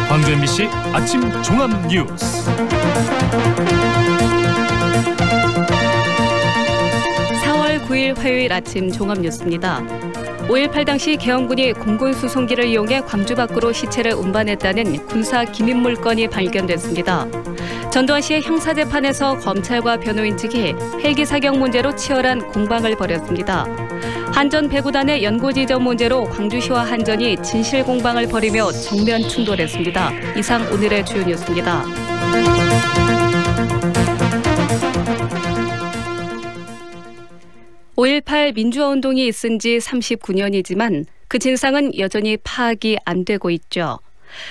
광주 MBC 아침 종합 뉴스. 4월 9일 화요일 아침 종합 뉴스입니다. 5.18 당시 계엄군이 공군 수송기를 이용해 광주 밖으로 시체를 운반했다는 군사 기밀 물건이 발견됐습니다. 전두환 씨의 형사재판에서 검찰과 변호인 측이 헬기 사격 문제로 치열한 공방을 벌였습니다. 한전 배구단의 연고 지점 문제로 광주시와 한전이 진실 공방을 벌이며 정면 충돌했습니다. 이상 오늘의 주요 뉴스입니다. (5.18) 민주화운동이 있은 지 39년이지만 그 진상은 여전히 파악이 안 되고 있죠.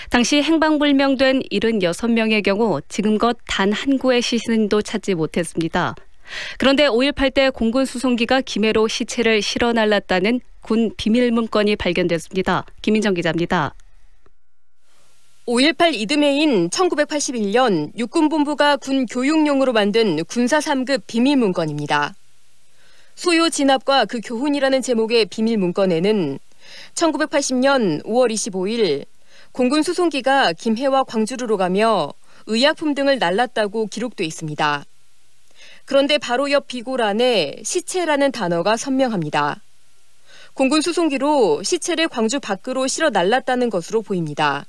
당시 행방불명된 76명의 경우 지금껏 단 한 구의 시신도 찾지 못했습니다. 그런데 5.18 때 공군 수송기가 김해로 시체를 실어 날랐다는 군 비밀 문건이 발견됐습니다. 김민정 기자입니다. 5.18 이듬해인 1981년 육군본부가 군 교육용으로 만든 군사 3급 비밀 문건입니다. 소요 진압과 그 교훈이라는 제목의 비밀 문건에는 1980년 5월 25일 공군 수송기가 김해와 광주를 오가며 의약품 등을 날랐다고 기록돼 있습니다. 그런데 바로 옆 비고란에 시체라는 단어가 선명합니다. 공군 수송기로 시체를 광주 밖으로 실어 날랐다는 것으로 보입니다.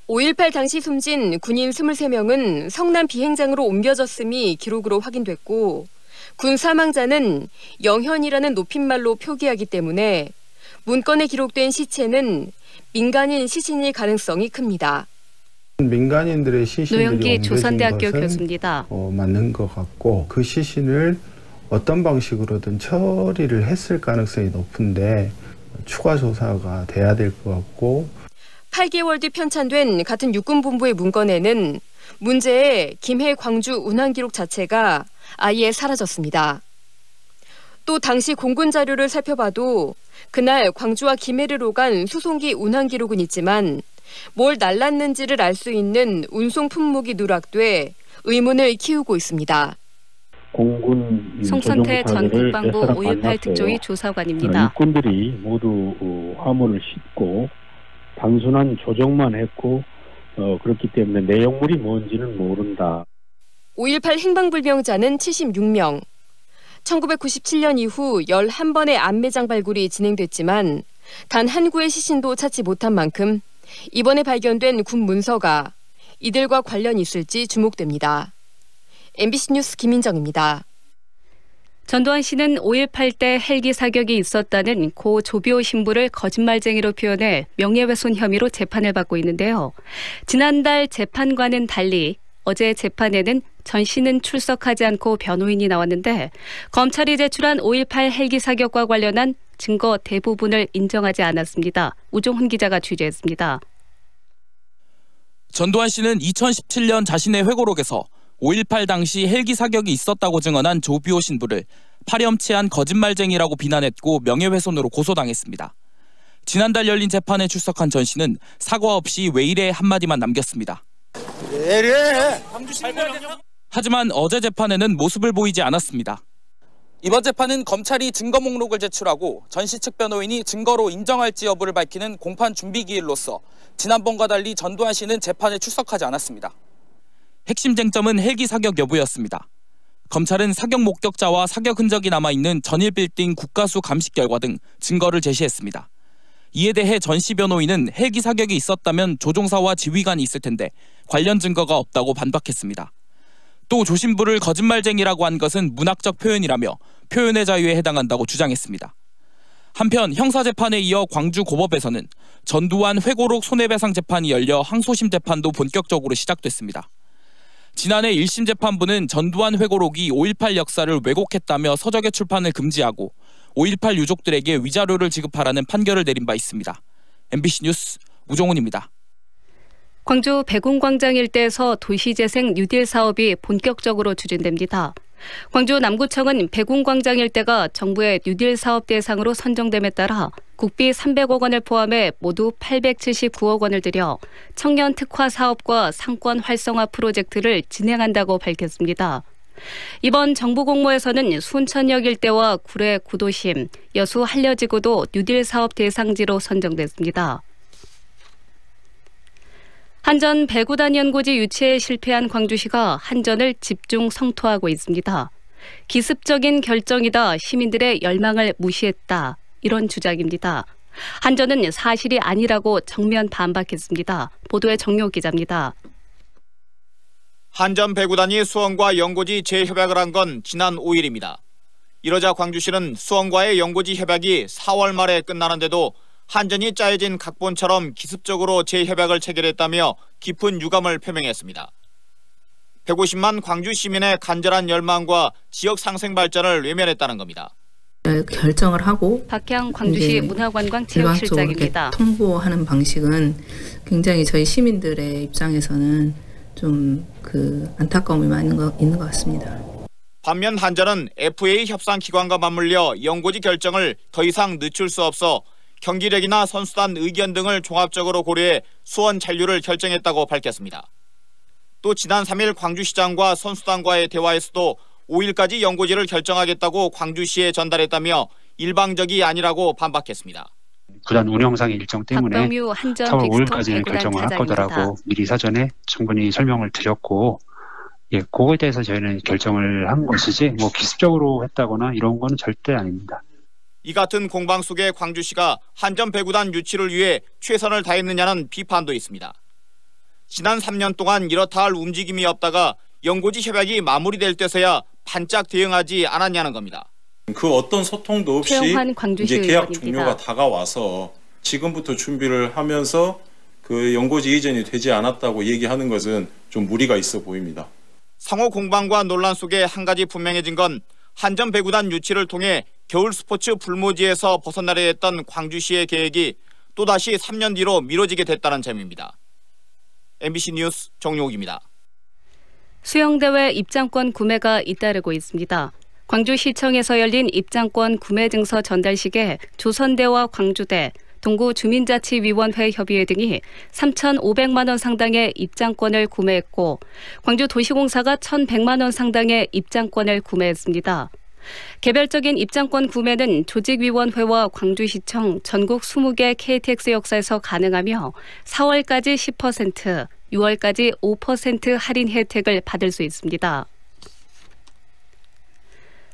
5.18 당시 숨진 군인 23명은 성남 비행장으로 옮겨졌음이 기록으로 확인됐고 군 사망자는 영현이라는 높임말로 표기하기 때문에 문건에 기록된 시체는 민간인 시신일 가능성이 큽니다. 민간인들의 시신들이 노영기 조선대학교 교수입니다. 맞는 것 같고 그 시신을 어떤 방식으로든 처리를 했을 가능성이 높은데 추가 조사가 돼야 될 것 같고 8개월 뒤 편찬된 같은 육군본부의 문건에는 문제의 김해 광주 운항 기록 자체가 아예 사라졌습니다. 또 당시 공군 자료를 살펴봐도 그날 광주와 김해를 오간 수송기 운항 기록은 있지만 뭘 날랐는지를 알 수 있는 운송 품목이 누락돼 의문을 키우고 있습니다. 공군 송선태 전 국방부 5.18 특조위 조사관입니다. 육군들이 모두 화물을 싣고 단순한 조정만 했고 그렇기 때문에 내용물이 뭔지는 모른다. 5.18 행방불명자는 76명. 1997년 이후 11번의 안매장 발굴이 진행됐지만 단 한 구의 시신도 찾지 못한 만큼 이번에 발견된 군 문서가 이들과 관련이 있을지 주목됩니다. MBC 뉴스 김민정입니다. 전두환 씨는 5.18 때 헬기 사격이 있었다는 고 조비오 신부를 거짓말쟁이로 표현해 명예훼손 혐의로 재판을 받고 있는데요. 지난달 재판과는 달리 어제 재판에는 전 씨는 출석하지 않고 변호인이 나왔는데 검찰이 제출한 5.18 헬기 사격과 관련한 증거 대부분을 인정하지 않았습니다. 우종훈 기자가 취재했습니다. 전두환 씨는 2017년 자신의 회고록에서 5.18 당시 헬기 사격이 있었다고 증언한 조비오 신부를 파렴치한 거짓말쟁이라고 비난했고 명예훼손으로 고소당했습니다. 지난달 열린 재판에 출석한 전 씨는 사과 없이 왜 이래 한마디만 남겼습니다. 하지만 어제 재판에는 모습을 보이지 않았습니다. 이번 재판은 검찰이 증거 목록을 제출하고 전 씨 측 변호인이 증거로 인정할지 여부를 밝히는 공판 준비 기일로서 지난번과 달리 전두환 씨는 재판에 출석하지 않았습니다. 핵심 쟁점은 헬기 사격 여부였습니다. 검찰은 사격 목격자와 사격 흔적이 남아있는 전일 빌딩 국가수 감식 결과 등 증거를 제시했습니다. 이에 대해 전 씨 변호인은 헬기 사격이 있었다면 조종사와 지휘관이 있을 텐데 관련 증거가 없다고 반박했습니다. 또 조 신부를 거짓말쟁이라고 한 것은 문학적 표현이라며 표현의 자유에 해당한다고 주장했습니다. 한편 형사재판에 이어 광주 고법에서는 전두환 회고록 손해배상 재판이 열려 항소심 재판도 본격적으로 시작됐습니다. 지난해 1심 재판부는 전두환 회고록이 5.18 역사를 왜곡했다며 서적의 출판을 금지하고 5.18 유족들에게 위자료를 지급하라는 판결을 내린 바 있습니다. MBC 뉴스 우종훈입니다. 광주 백운광장 일대에서 도시재생 뉴딜 사업이 본격적으로 추진됩니다. 광주 남구청은 백운광장 일대가 정부의 뉴딜 사업 대상으로 선정됨에 따라 국비 300억 원을 포함해 모두 879억 원을 들여 청년 특화 사업과 상권 활성화 프로젝트를 진행한다고 밝혔습니다. 이번 정부 공모에서는 순천역 일대와 구례 구도심, 여수 한려지구도 뉴딜 사업 대상지로 선정됐습니다. 한전 배구단 연고지 유치에 실패한 광주시가 한전을 집중 성토하고 있습니다. 기습적인 결정이다, 시민들의 열망을 무시했다, 이런 주장입니다. 한전은 사실이 아니라고 정면 반박했습니다. 보도에 정용 기자입니다. 한전 배구단이 수원과 연고지 재협약을 한 건 지난 5일입니다. 이러자 광주시는 수원과의 연고지 협약이 4월 말에 끝나는데도 한전이 짜여진 각본처럼 기습적으로 재협약을 체결했다며 깊은 유감을 표명했습니다. 150만 광주 시민의 간절한 열망과 지역 상생 발전을 외면했다는 겁니다. 결정을 하고 박향 광주시 문화관광체육실장입니다. 통보하는 방식은 굉장히 저희 시민들의 입장에서는 좀 안타까움이 많이 있는 것 같습니다. 반면 한전은 FA 협상 기관과 맞물려 연고지 결정을 더 이상 늦출 수 없어 경기력이나 선수단 의견 등을 종합적으로 고려해 수원 잔류를 결정했다고 밝혔습니다. 또 지난 3일 광주시장과 선수단과의 대화에서도 5일까지 연고지를 결정하겠다고 광주시에 전달했다며 일방적이 아니라고 반박했습니다. 구단 운영상의 일정 때문에 4월 5일까지는 결정을 할 거더라고 미리 사전에 충분히 설명을 드렸고, 그거에 대해서 저희는 결정을 한 것이지 기습적으로 했다거나 이런 건 절대 아닙니다. 이 같은 공방 속에 광주시가 한전 배구단 유치를 위해 최선을 다했느냐는 비판도 있습니다. 지난 3년 동안 이렇다 할 움직임이 없다가 연고지 협약이 마무리될 때서야 반짝 대응하지 않았냐는 겁니다. 그 어떤 소통도 없이 이제 계약 종료가 다가와서 지금부터 준비를 하면서 그 연고지 이전이 되지 않았다고 얘기하는 것은 좀 무리가 있어 보입니다. 상호 공방과 논란 속에 한 가지 분명해진 건 한전 배구단 유치를 통해 겨울 스포츠 불모지에서 벗어나려 했던 광주시의 계획이 또다시 3년 뒤로 미뤄지게 됐다는 점입니다. MBC 뉴스 정용욱입니다. 수영대회 입장권 구매가 잇따르고 있습니다. 광주시청에서 열린 입장권 구매 증서 전달식에 조선대와 광주대, 동구주민자치위원회 협의회 등이 3,500만 원 상당의 입장권을 구매했고 광주도시공사가 1,100만 원 상당의 입장권을 구매했습니다. 개별적인 입장권 구매는 조직위원회와 광주시청 전국 20개 KTX 역사에서 가능하며 4월까지 10%, 6월까지 5% 할인 혜택을 받을 수 있습니다.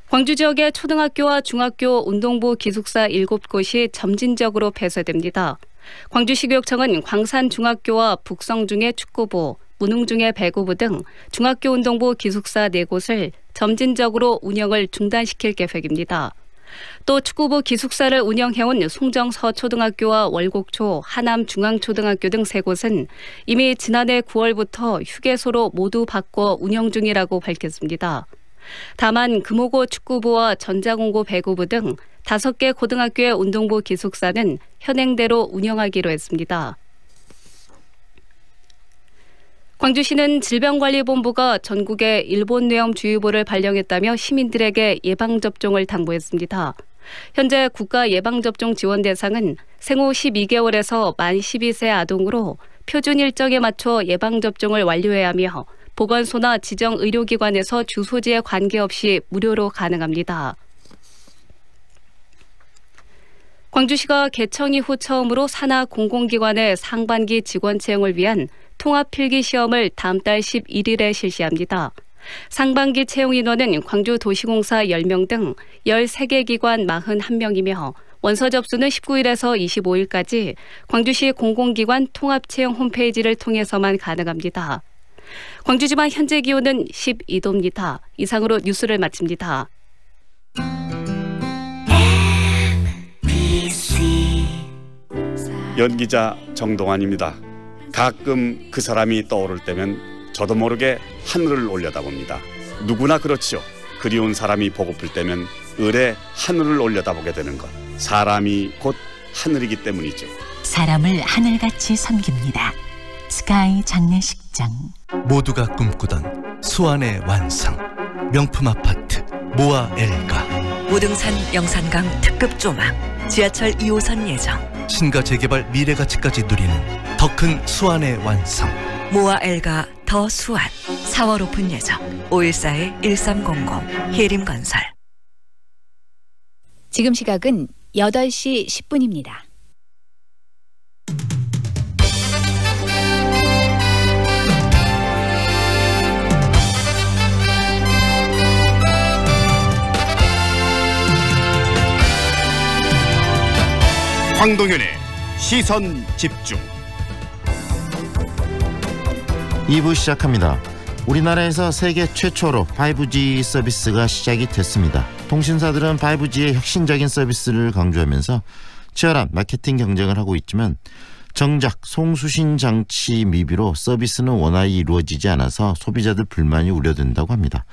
광주 지역의 초등학교와 중학교 운동부 기숙사 7곳이 점진적으로 폐쇄됩니다. 광주시교육청은 광산중학교와 북성중의 축구부, 문흥중의 배구부 등 중학교 운동부 기숙사 4곳을 점진적으로 운영을 중단시킬 계획입니다. 또 축구부 기숙사를 운영해온 송정서초등학교와 월곡초, 하남중앙초등학교 등 3곳은 이미 지난해 9월부터 휴게소로 모두 바꿔 운영 중이라고 밝혔습니다. 다만 금호고 축구부와 전자공고 배구부 등 5개 고등학교의 운동부 기숙사는 현행대로 운영하기로 했습니다. 광주시는 질병관리본부가 전국에 일본뇌염주의보를 발령했다며 시민들에게 예방접종을 당부했습니다. 현재 국가 예방접종 지원 대상은 생후 12개월에서 만 12세 아동으로 표준 일정에 맞춰 예방접종을 완료해야 하며 보건소나 지정 의료기관에서 주소지에 관계없이 무료로 가능합니다. 광주시가 개청 이후 처음으로 산하 공공기관의 상반기 직원 채용을 위한 통합필기시험을 다음 달 11일에 실시합니다. 상반기 채용 인원은 광주도시공사 10명 등 13개 기관 41명이며 원서 접수는 19일에서 25일까지 광주시 공공기관 통합채용 홈페이지를 통해서만 가능합니다. 광주지방 현재 기온은 12도입니다. 이상으로 뉴스를 마칩니다. 연기자 정동환입니다. 가끔 그 사람이 떠오를 때면 저도 모르게 하늘을 올려다봅니다. 누구나 그렇지요. 그리운 사람이 보고플 때면 을에 하늘을 올려다보게 되는 것. 사람이 곧 하늘이기 때문이죠. 사람을 하늘같이 섬깁니다. 스카이 장례식장. 모두가 꿈꾸던 수완의 완성. 명품 아파트 모아 엘가. 무등산 영산강 특급 조망. 지하철 2호선 예정. 신가 재개발 미래가치까지 누리는 더 큰 수완의 완성. 모아 엘가 더 수완. 4월 오픈 예정. 514-1300 해림건설. 지금 시각은 8시 10분입니다. 황동윤의 시선집중. 2부 시작합니다. 우리나라에서 세계 최초로 5G 서비스가 시작이 됐습니다. 통신사들은 5G의 혁신적인 서비스를 강조하면서 치열한 마케팅 경쟁을 하고 있지만 정작 송수신 장치 미비로 서비스는 원활히 이루어지지 않아서 소비자들 불만이 우려된다고 합니다.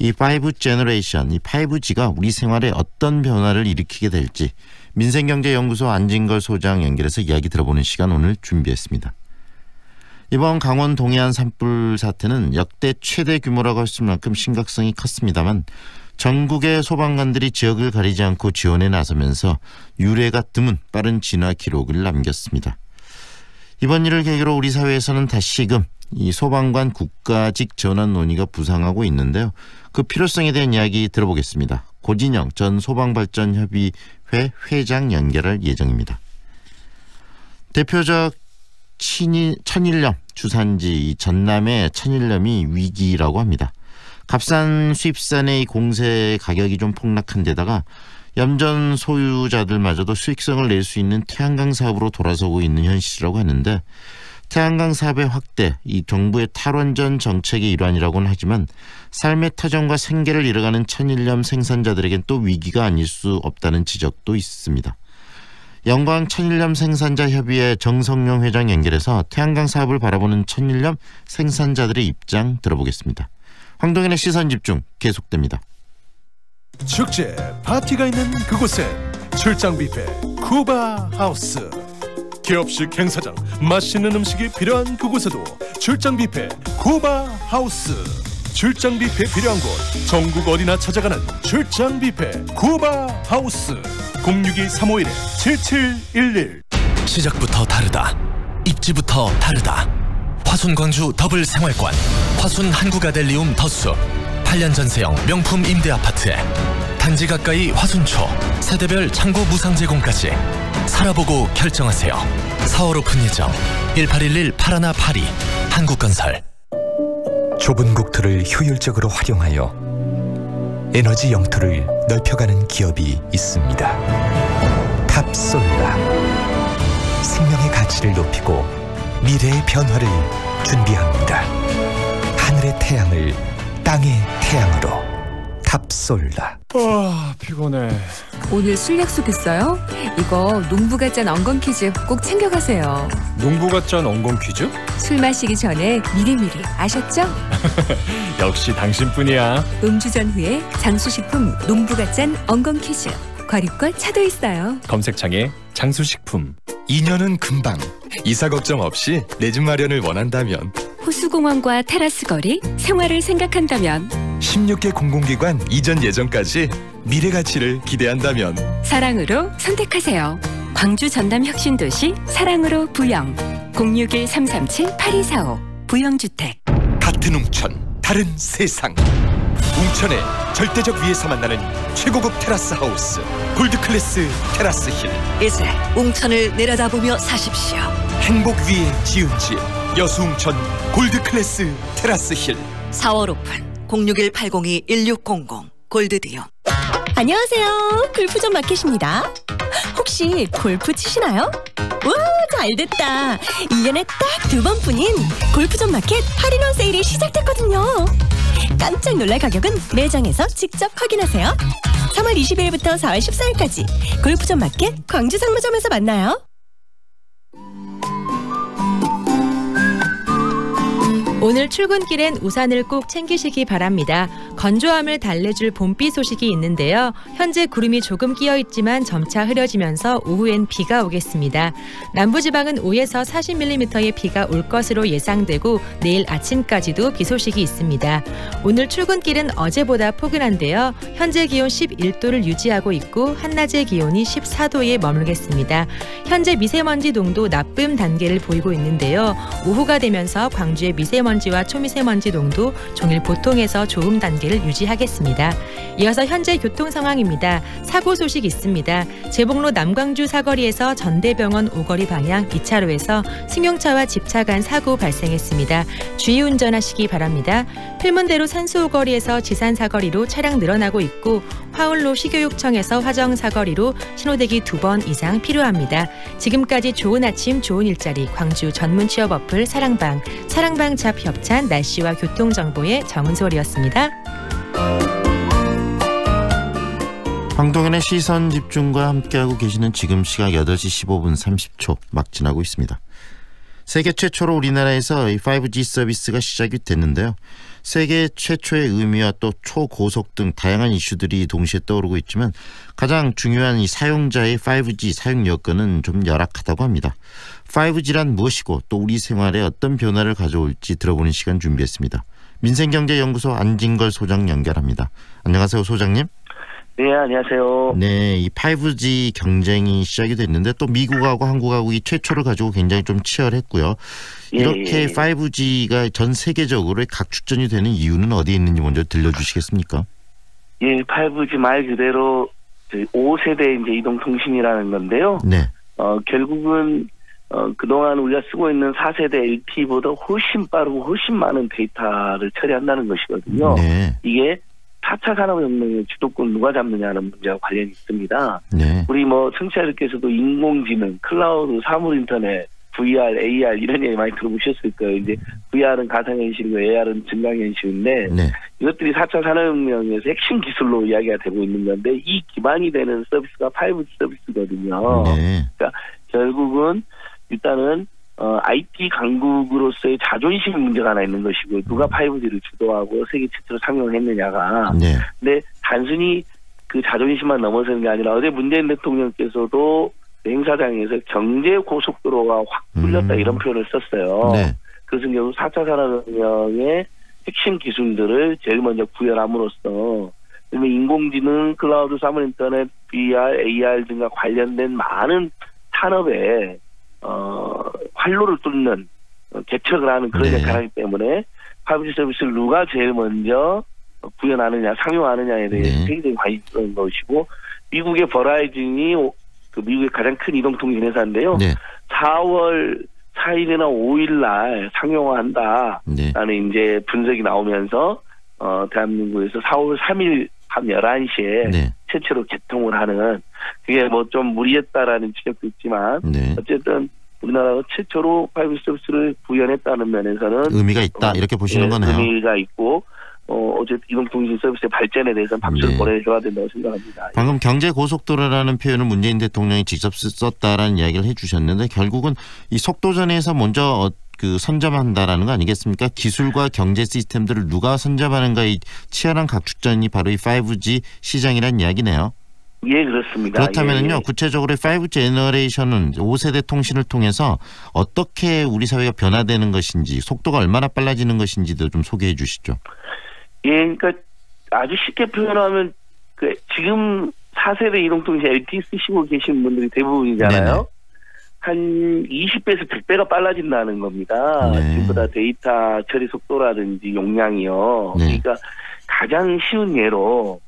이 5 제너레이션, 이 5G가 우리 생활에 어떤 변화를 일으키게 될지 민생경제연구소 안진걸 소장 연결해서 이야기 들어보는 시간 오늘 준비했습니다. 이번 강원 동해안 산불 사태는 역대 최대 규모라고 할 수 있을 만큼 심각성이 컸습니다만 전국의 소방관들이 지역을 가리지 않고 지원에 나서면서 유례가 드문 빠른 진화 기록을 남겼습니다. 이번 일을 계기로 우리 사회에서는 다시금 이 소방관 국가직 전환 논의가 부상하고 있는데요. 그 필요성에 대한 이야기 들어보겠습니다. 고진영 전 소방발전협의회 회장 연결할 예정입니다. 대표적 천일염 주산지 전남의 천일염이 위기라고 합니다. 값싼 수입산의 공세 가격이 좀 폭락한 데다가 염전 소유자들마저도 수익성을 낼 수 있는 태양광 사업으로 돌아서고 있는 현실이라고 하는데 태양광 사업의 확대, 이 정부의 탈원전 정책의 일환이라고는 하지만 삶의 터전과 생계를 잃어가는 천일염 생산자들에겐 또 위기가 아닐 수 없다는 지적도 있습니다. 영광 천일염 생산자 협의회 정성용 회장 연결해서 태양광 사업을 바라보는 천일염 생산자들의 입장 들어보겠습니다. 황동현의 시선집중 계속됩니다. 축제, 파티가 있는 그곳에 출장 뷔페 쿠바 하우스. 기업식 행사장, 맛있는 음식이 필요한 그곳에도 출장 뷔페 쿠바 하우스. 출장 뷔페 필요한 곳 전국 어디나 찾아가는 출장 뷔페 쿠바 하우스. 062-351-7711. 시작부터 다르다. 입지부터 다르다. 화순 광주 더블 생활권 화순 한국아델리움 더수 8년 전세형 명품 임대아파트에 단지 가까이 화순초 세대별 창고 무상 제공까지 살아보고 결정하세요. 4월 오픈 예정 1811-8182 한국건설. 좁은 국토를 효율적으로 활용하여 에너지 영토를 넓혀가는 기업이 있습니다. 탑솔라. 생명의 가치를 높이고 미래의 변화를 준비합니다. 하늘의 태양을 땅의 태양으로. 탑솔라. 피곤해. 오늘 술 약속 있어요? 이거 농부가 짠 엉겅 퀴즈 꼭 챙겨가세요. 농부가 짠 엉겅 퀴즈? 술 마시기 전에 미리미리 아셨죠? 역시 당신뿐이야. 음주 전후에 장수식품 농부가 짠 엉겅 퀴즈. 과립과 차도 있어요. 검색창에 장수식품. 2년은 금방. 이사 걱정 없이 내 집 마련을 원한다면, 호수공원과 테라스 거리, 생활을 생각한다면, 16개 공공기관 이전 예정까지 미래 가치를 기대한다면 사랑으로 선택하세요. 광주 전남 혁신도시 사랑으로 부영 061-337-8245 부영주택. 같은 웅천 다른 세상. 웅천의 절대적 위에서 만나는 최고급 테라스 하우스 골드클래스 테라스 힐. 이제 웅천을 내려다보며 사십시오. 행복 위에 지은 집 여수웅천 골드클래스 테라스 힐. 4월 오픈 061-802-1600 골드디온. 안녕하세요. 골프존 마켓입니다. 혹시 골프 치시나요? 와, 잘됐다. 1년에 딱 2번뿐인 골프존 마켓 할인원 세일이 시작됐거든요. 깜짝 놀랄 가격은 매장에서 직접 확인하세요. 3월 20일부터 4월 14일까지 골프존 마켓 광주 상무점에서 만나요. 오늘 출근길엔 우산을 꼭 챙기시기 바랍니다. 건조함을 달래줄 봄비 소식이 있는데요. 현재 구름이 조금 끼어있지만 점차 흐려지면서 오후엔 비가 오겠습니다. 남부지방은 5에서 40mm의 비가 올 것으로 예상되고 내일 아침까지도 비 소식이 있습니다. 오늘 출근길은 어제보다 포근한데요. 현재 기온 11도를 유지하고 있고 한낮의 기온이 14도에 머물겠습니다. 현재 미세먼지 농도 나쁨 단계를 보이고 있는데요. 오후가 되면서 광주의 미세먼지와 초미세먼지 농도 종일 보통에서 좋음 단계를 유지하겠습니다. 이어서 현재 교통 상황입니다. 사고 소식 있습니다. 제복로 남광주 사거리에서 전대병원 오거리 방향 2차로에서 승용차와 집차 간 사고 발생했습니다. 주의 운전하시기 바랍니다. 필문대로 산수오거리에서 지산 사거리로 차량 늘어나고 있고 파울로 시교육청에서 화정 사거리로 신호대기 2번 이상 필요합니다. 지금까지 좋은 아침 좋은 일자리 광주 전문 취업 어플 사랑방 잡 협찬 날씨와 교통정보의 정은솔이었습니다. 황동현의 시선집중과 함께하고 계시는 지금 시각 8시 15분 30초 막 지나고 있습니다. 세계 최초로 우리나라에서 이 5G 서비스가 시작이 됐는데요. 세계 최초의 의미와 또 초고속 등 다양한 이슈들이 동시에 떠오르고 있지만 가장 중요한 이 사용자의 5G 사용 여건은 좀 열악하다고 합니다. 5G란 무엇이고 또 우리 생활에 어떤 변화를 가져올지 들어보는 시간 준비했습니다. 민생경제연구소 안진걸 소장 연결합니다. 안녕하세요, 소장님. 네, 안녕하세요. 네, 이 5G 경쟁이 시작이 됐는데 또 미국하고 한국하고 이 최초를 가지고 굉장히 좀 치열했고요. 이렇게 5G가 전 세계적으로 각축전이 되는 이유는 어디에 있는지 먼저 들려주시겠습니까? 예, 5G 말 그대로 5세대 이제 이동통신이라는 건데요. 네. 결국은 그동안 우리가 쓰고 있는 4세대 LTE보다 훨씬 빠르고 훨씬 많은 데이터를 처리한다는 것이거든요. 네. 이게 4차 산업혁명의 주도권 누가 잡느냐는 문제와 관련이 있습니다. 네. 우리 청취자들께서도 인공지능, 클라우드, 사물인터넷, VR, AR 이런 얘기 많이 들어보셨을 거예요. 이제 VR은 가상현실이고 AR은 증강현실인데 네. 이것들이 4차 산업혁명에서 핵심 기술로 이야기가 되고 있는 건데 이 기반이 되는 서비스가 5G 서비스거든요. 네. 그러니까 결국은 일단은 IT 강국으로서의 자존심 문제가 하나 있는 것이고 누가 5G를 주도하고 세계 최초로 상용했느냐가. 네. 근데 단순히 그 자존심만 넘어서는 게 아니라 어제 문재인 대통령께서도 행사장에서 경제 고속도로가 확 뚫렸다 이런 표현을 썼어요. 네. 그것은 결국 4차 산업혁명의 핵심 기술들을 제일 먼저 구현함으로써 인공지능, 클라우드, 사물인터넷, VR, AR 등과 관련된 많은 산업에 활로를 뚫는 개척을 하는 그런 역할을 하기 때문에 5G 서비스를 누가 제일 먼저 구현하느냐, 상용하느냐에 대해서 세계적인 관심이 있는 것이고 미국의 버라이즌이 미국의 가장 큰 이동통신 회사인데요. 네. 4월 4일이나 5일 날 상용화한다라는 이제 분석이 나오면서 대한민국에서 4월 3일 밤 11시에 최초로 개통을 하는 그게 좀 무리했다라는 지적도 있지만 어쨌든 우리나라가 최초로 5G 서비스를 구현했다는 면에서는 의미가 있다 이렇게 보시는 거네요. 의미가 있고 어쨌든 이동통신 서비스의 발전에 대해서는 박수를 보내줘야 된다고 생각합니다. 방금 경제고속도로라는 표현을 문재인 대통령이 직접 썼다라는 이야기를 해주셨는데 결국은 이 속도전에서 먼저 선점한다라는 거 아니겠습니까? 기술과 경제 시스템들을 누가 선점하는가의 치열한 각축전이 바로 이 5G 시장이라는 이야기네요. 예, 그렇습니다. 그렇다면요, 구체적으로 5G 제너레이션은 5세대 통신을 통해서 어떻게 우리 사회가 변화되는 것인지, 속도가 얼마나 빨라지는 것인지도 좀 소개해 주시죠. 예, 그러니까 아주 쉽게 표현하면 지금 4세대 이동통신 LTE 쓰시고 계신 분들이 대부분이잖아요. 네네. 한 20배에서 100배가 빨라진다는 겁니다. 지금보다 데이터 처리 속도라든지 용량이요. 그러니까 가장 쉬운 예로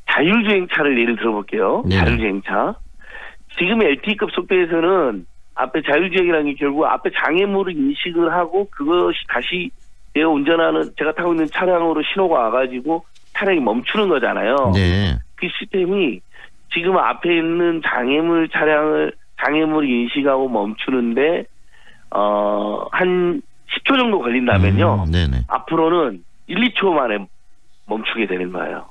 자율주행차를 예를 들어볼게요. 자율주행차. 지금 LTE급 속도에서는 앞에 자율주행이라는 게 결국 앞에 장애물을 인식을 하고 그것이 다시 제가 타고 있는 차량으로 신호가 와가지고 차량이 멈추는 거잖아요. 네. 그 시스템이 지금 앞에 있는 장애물을 인식하고 멈추는데 한 10초 정도 걸린다면요. 앞으로는 1, 2초 만에 멈추게 되는 거예요.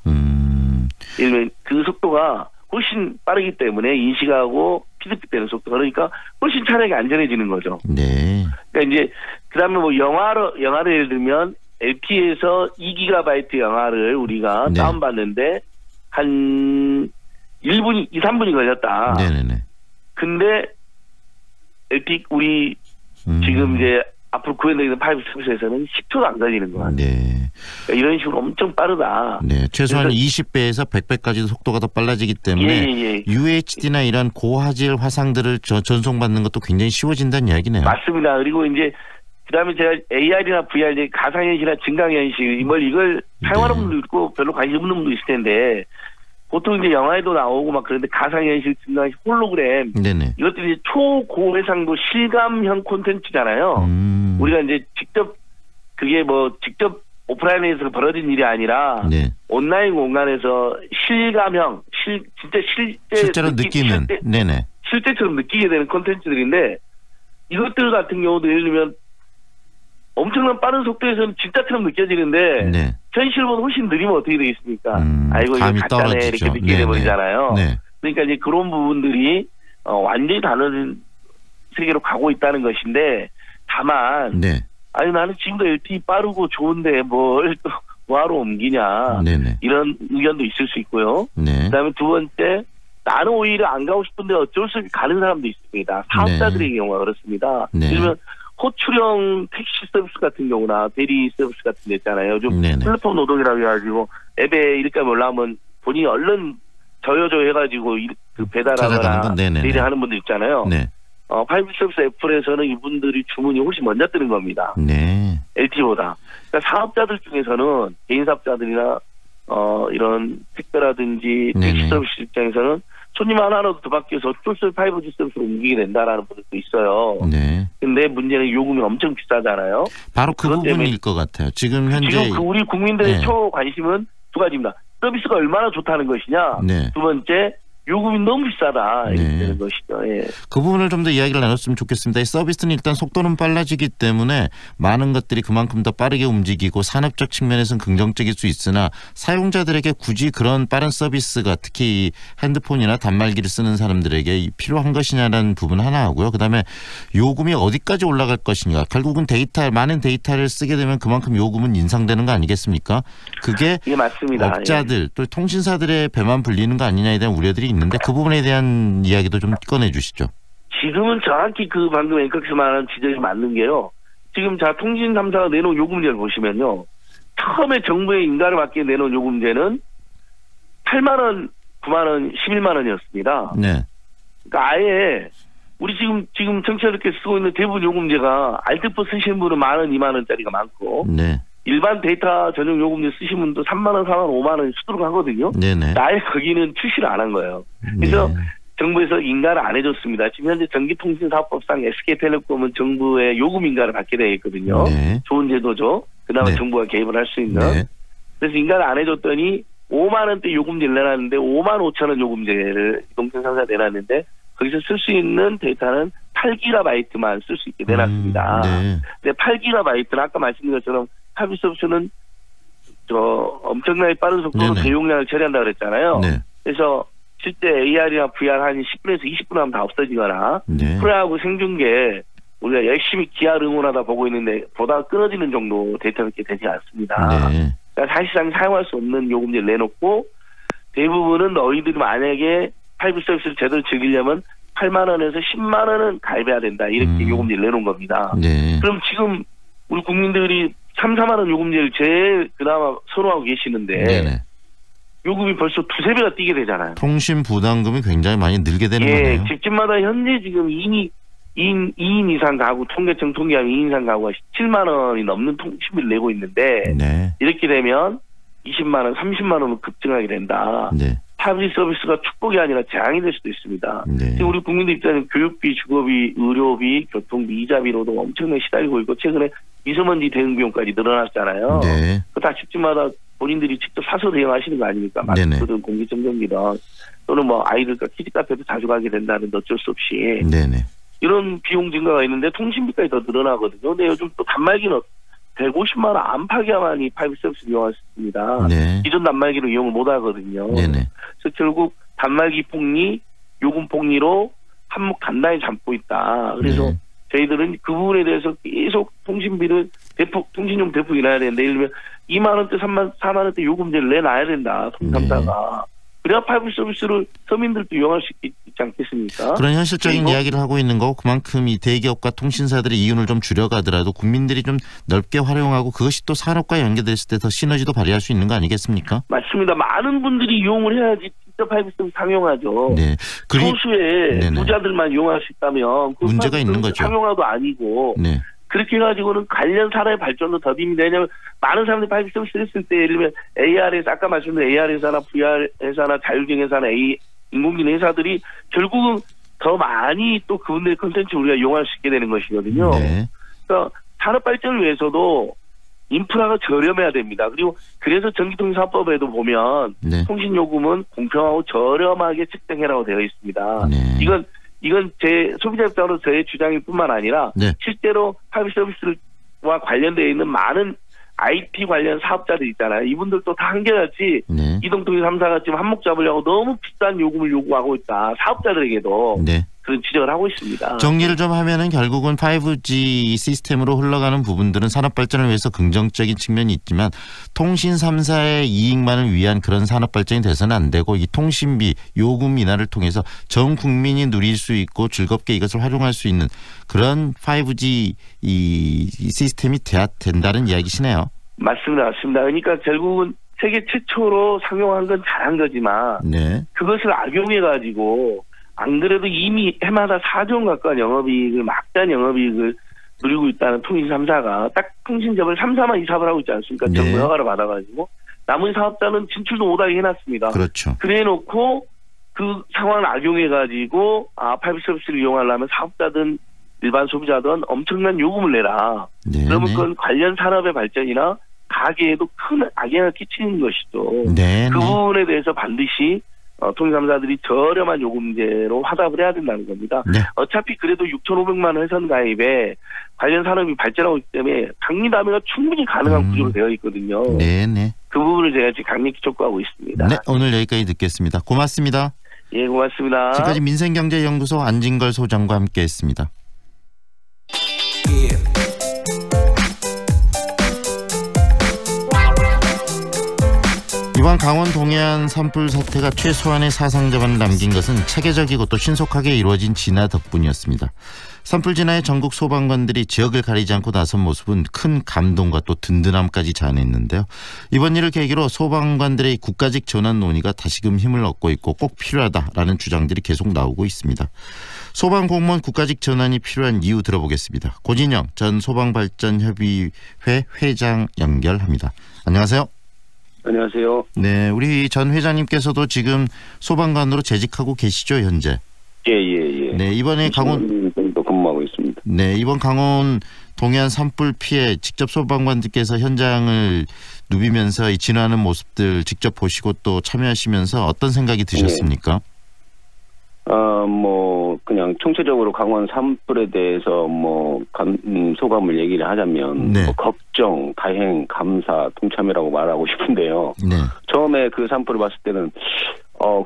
예를 들면 그 속도가 훨씬 빠르기 때문에 인식하고 피드백되는 속도 그러니까 훨씬 차량이 안전해지는 거죠. 네. 그러니까 이제 그다음에 영화를 예를 들면 LTE에서 2GB 영화를 우리가 다운받는데 한 1분, 2, 3분이 걸렸다. 네네네. 근데 LTE 우리 지금 이제 앞으로 구현되는 5G 서비스에서는 10초도 안 걸리는 거야. 네. 그러니까 이런 식으로 엄청 빠르다. 네. 최소한 20배에서 100배까지도 속도가 더 빨라지기 때문에 UHD나 이런 고화질 화상들을 전송받는 것도 굉장히 쉬워진다는 이야기네요. 맞습니다. 그리고 이제 그다음에 제가 AR이나 VR, 가상현실이나 증강현실 이걸 사용하는 분도 있고 별로 관심 없는 분도 있을 텐데 보통 이제 영화에도 나오고 막 그런데 가상현실, 증강현실, 홀로그램 이것들이 초고해상도 실감형 콘텐츠잖아요. 우리가 이제 직접 오프라인에서 벌어진 일이 아니라 네. 온라인 공간에서 실감형, 실제로 느끼는, 네네. 실제처럼 느끼게 되는 콘텐츠들인데 이것들 같은 경우도 예를 들면 엄청난 빠른 속도에서는 진짜처럼 느껴지는데 네. 현실보다 훨씬 느리면 어떻게 되겠습니까? 아이고 이거 가짜네 이렇게 느끼게 돼버리잖아요. 네. 그러니까 이제 그런 부분들이 완전히 다른 세계로 가고 있다는 것인데 다만 네. 아니 나는 지금도 LTE 빠르고 좋은데 뭘 또 뭐하러 옮기냐 네네. 이런 의견도 있을 수 있고요. 네. 그다음에 두 번째 나는 오히려 안 가고 싶은데 어쩔 수 없이 가는 사람도 있습니다. 사업자들의 네. 경우가 그렇습니다. 네. 예를 들면 호출형 택시 서비스 같은 경우나 대리 서비스 같은 데 있잖아요. 요즘 플랫폼 노동이라고 해가지고 앱에 이렇게 올라오면 본인이 얼른 저여줘 해가지고 그 배달하거나 대리하는 분들 있잖아요. 네. 5G 서비스 애플에서는 이분들이 주문이 훨씬 먼저 뜨는 겁니다. 네. LTE보다. 그러니까 사업자들 중에서는 개인 사업자들이나 이런 택배라든지 택시 서비스 입장에서는 손님 하나라도 더 바뀌어서 쫄쫄 5G 서비스로 옮기게 된다라는 분들도 있어요. 네. 근데 문제는 요금이 엄청 비싸잖아요. 바로 그 부분일 것 같아요. 지금 현재 우리 국민들의 초 관심은 두 가지입니다. 서비스가 얼마나 좋다는 것이냐. 네. 두 번째 요금이 너무 비싸다 이렇게 네. 되는 것이죠. 예. 그 부분을 좀 더 이야기를 나눴으면 좋겠습니다. 이 서비스는 일단 속도는 빨라지기 때문에 많은 것들이 그만큼 더 빠르게 움직이고 산업적 측면에서는 긍정적일 수 있으나 사용자들에게 굳이 그런 빠른 서비스가 특히 핸드폰이나 단말기를 쓰는 사람들에게 필요한 것이냐라는 부분 하나 하고요. 그다음에 요금이 어디까지 올라갈 것인가. 결국은 많은 데이터를 쓰게 되면 그만큼 요금은 인상되는 거 아니겠습니까? 그게 예, 맞습니다. 업자들 또 통신사들의 배만 불리는 거 아니냐에 대한 우려들이 있는데 그 부분에 대한 이야기도 좀 꺼내 주시죠. 지금은 정확히 그 방금 앵커께서 말한 지적이 맞는 게요. 지금 통신 3사가 내놓은 요금제를 보시면요. 처음에 정부의 인가를 받게 내놓은 요금제는 8만 원, 9만 원, 11만 원이었습니다. 네. 그러니까 아예 우리 지금 청취자들께 쓰고 있는 대부분 요금제가 알뜰폰 쓰시는 분은 1만 원, 2만 원짜리가 많고 네. 일반 데이터 전용 요금제 쓰시는 분도 3만 원, 4만 원, 5만 원 쓰도록 하거든요. 네네. 아예 거기는 출시를 안 한 거예요. 그래서 정부에서 인가를 안 해줬습니다. 지금 현재 전기통신사업법상 SK텔레콤은 정부의 요금 인가를 받게 되어 있거든요. 네. 좋은 제도죠. 그나마 정부가 개입을 할 수 있는. 그래서 인가를 안 해줬더니 5만 원대 요금제를 내놨는데 5만 5천 원 요금제를 통신사가 내놨는데 거기서 쓸 수 있는 데이터는 8GB만 쓸 수 있게 내놨습니다. 근데 8GB는 아까 말씀드린 것처럼 서비스 서비스는 엄청나게 빠른 속도로 대용량을 처리한다고 그랬잖아요. 그래서 실제 AR이나 VR 한 10분에서 20분 하면 다 없어지거나 프로야구 생중계 우리가 열심히 기아를 응원하다 보고 있는데 보다가 끊어지는 정도 데이터가 이렇게 되지 않습니다. 그러니까 사실상 사용할 수 없는 요금제를 내놓고 대부분은 너희들이 만약에 5G 서비스를 제대로 즐기려면 8만 원에서 10만 원은 가입해야 된다. 이렇게 요금제를 내놓은 겁니다. 그럼 지금 우리 국민들이 3, 4만 원 요금제를 제일 그나마 선호하고 계시는데 요금이 벌써 2~3배가 뛰게 되잖아요. 통신 부담금이 굉장히 많이 늘게 되는 거네요. 집집마다 현재 지금 2인 이상 가구 통계청 통계하면 2인 이상 가구가 17만 원이 넘는 통신비를 내고 있는데 이렇게 되면 20만 원, 30만 원으로 급증하게 된다. 5G 서비스가 축복이 아니라 재앙이 될 수도 있습니다. 지금 우리 국민들 입장에는 교육비, 주거비, 의료비, 교통비, 이자비로도 엄청나게 시달리고 있고 최근에 미세먼지 대응 비용까지 늘어났잖아요. 그거 다 집집마다 본인들이 직접 사서 대응하시는 거 아닙니까? 마스크든 공기청정기든 또는 뭐 아이들과 키즈카페도 자주 가게 된다는데 어쩔 수 없이 이런 비용 증가가 있는데 통신비까지 더 늘어나거든요. 근데 요즘 또 단말기는 150만 원 안팎이야만이 5G 서비스 이용할 수 있습니다. 기존 단말기로 이용을 못 하거든요. 그래서 결국 단말기 폭리, 요금 폭리로 한몫 단단히 잡고 있다. 그래서 저희들은 그 부분에 대해서 계속 통신비를 통신용 대폭 일해야 되는데 예를 들면 2만 원대, 4만 원대 요금제를 내놔야 된다. 통신사가. 그래야 5G 서비스를 서민들도 이용할 수 있지 않겠습니까? 그런 현실적인 이야기를 하고 있는 거고 그만큼 이 대기업과 통신사들의 이윤을 좀 줄여가더라도 국민들이 좀 넓게 활용하고 그것이 또 산업과 연계됐을 때 더 시너지도 발휘할 수 있는 거 아니겠습니까? 맞습니다. 많은 분들이 이용을 해야지 진짜 5G 서비스 상용하죠. 소수의 부자들만 이용할 수 있다면 그 문제가 있는 거죠. 상용화도 아니고 그렇게 해가지고는 관련 산업의 발전도 더딥니다. 왜냐하면 많은 사람들이 5G 서비스를 했을 때 예를 들면 AR에서 아까 말씀드린 AR 회사나 VR 회사나 자율주행 회사나 인공지능 회사들이 결국은 더 많이 또 그분들의 콘텐츠 우리가 이용할 수 있게 되는 것이거든요. 그러니까 산업 발전을 위해서도 인프라가 저렴해야 됩니다. 그리고 그래서 전기통신사업법에도 보면 네. 통신요금은 공평하고 저렴하게 책정해라고 되어 있습니다. 네. 이건 제 소비자 입장으로 저의 주장일 뿐만 아니라 네. 실제로 5G 서비스와 관련되어 있는 많은 IT 관련 사업자들 있잖아요. 이분들도 다 한결같이 네. 이동통신 3사가 지금 한몫 잡으려고 너무 비싼 요금을 요구하고 있다. 사업자들에게도 네. 그런 지적을 하고 있습니다. 정리를 좀 하면은 결국은 5G 시스템으로 흘러가는 부분들은 산업 발전을 위해서 긍정적인 측면이 있지만 통신 3사의 이익만을 위한 그런 산업 발전이 돼서는 안 되고 이 통신비 요금 인하를 통해서 전 국민이 누릴 수 있고 즐겁게 이것을 활용할 수 있는 그런 5G 이 시스템이 돼야 된다는 이야기시네요. 맞습니다. 그러니까 결국은 세계 최초로 상용한 건 잘한 거지만 네. 그것을 악용해가지고 안 그래도 이미 해마다 4조 원 가까운 영업이익을 막대한 영업이익을 누리고 있다는 통신 3사가 딱 통신접을 3사만 이 사업을 하고 있지 않습니까? 네. 정부 허가를 받아가지고 나머지 사업자는 진출도 못하게 해놨습니다. 그렇죠. 그래놓고 그 상황을 악용해가지고 5G 서비스를 이용하려면 사업자든 일반 소비자든 엄청난 요금을 내라. 네. 그러면 그건 관련 산업의 발전이나 가게에도 큰 악영향을 끼치는 것이죠. 네. 그 부분에 대해서 반드시 통신 3사들이 저렴한 요금제로 화답을 해야 된다는 겁니다. 네. 어차피 그래도 6,500만 원 회선 가입에 관련 산업이 발전하고 있기 때문에 강리담회가 충분히 가능한 구조로 되어 있거든요. 네네. 그 부분을 제가 지금 강력히 촉구하고 있습니다. 네, 오늘 여기까지 듣겠습니다. 고맙습니다. 예, 고맙습니다. 지금까지 민생경제연구소 안진걸 소장과 함께했습니다. 이번 강원 동해안 산불 사태가 최소한의 사상자만을 남긴 것은 체계적이고 또 신속하게 이루어진 진화 덕분이었습니다. 산불 진화에 전국 소방관들이 지역을 가리지 않고 나선 모습은 큰 감동과 또 든든함까지 자아냈는데요. 이번 일을 계기로 소방관들의 국가직 전환 논의가 다시금 힘을 얻고 있고 꼭 필요하다라는 주장들이 계속 나오고 있습니다. 소방공무원 국가직 전환이 필요한 이유 들어보겠습니다. 고진영 전 소방발전협의회 회장 연결합니다. 안녕하세요. 안녕하세요. 네, 우리 전 회장님께서도 지금 소방관으로 재직하고 계시죠, 현재? 예. 네, 이번에 강원 정도 근무하고 있습니다. 네, 이번 강원 동해안 산불 피해 직접 소방관들께서 현장을 누비면서 이 진화하는 모습들 직접 보시고 또 참여하시면서 어떤 생각이 드셨습니까? 그냥 총체적으로 강원 산불에 대해서 소감을 얘기를 하자면 네. 걱정, 다행, 감사, 동참이라고 말하고 싶은데요. 네. 처음에 그 산불을 봤을 때는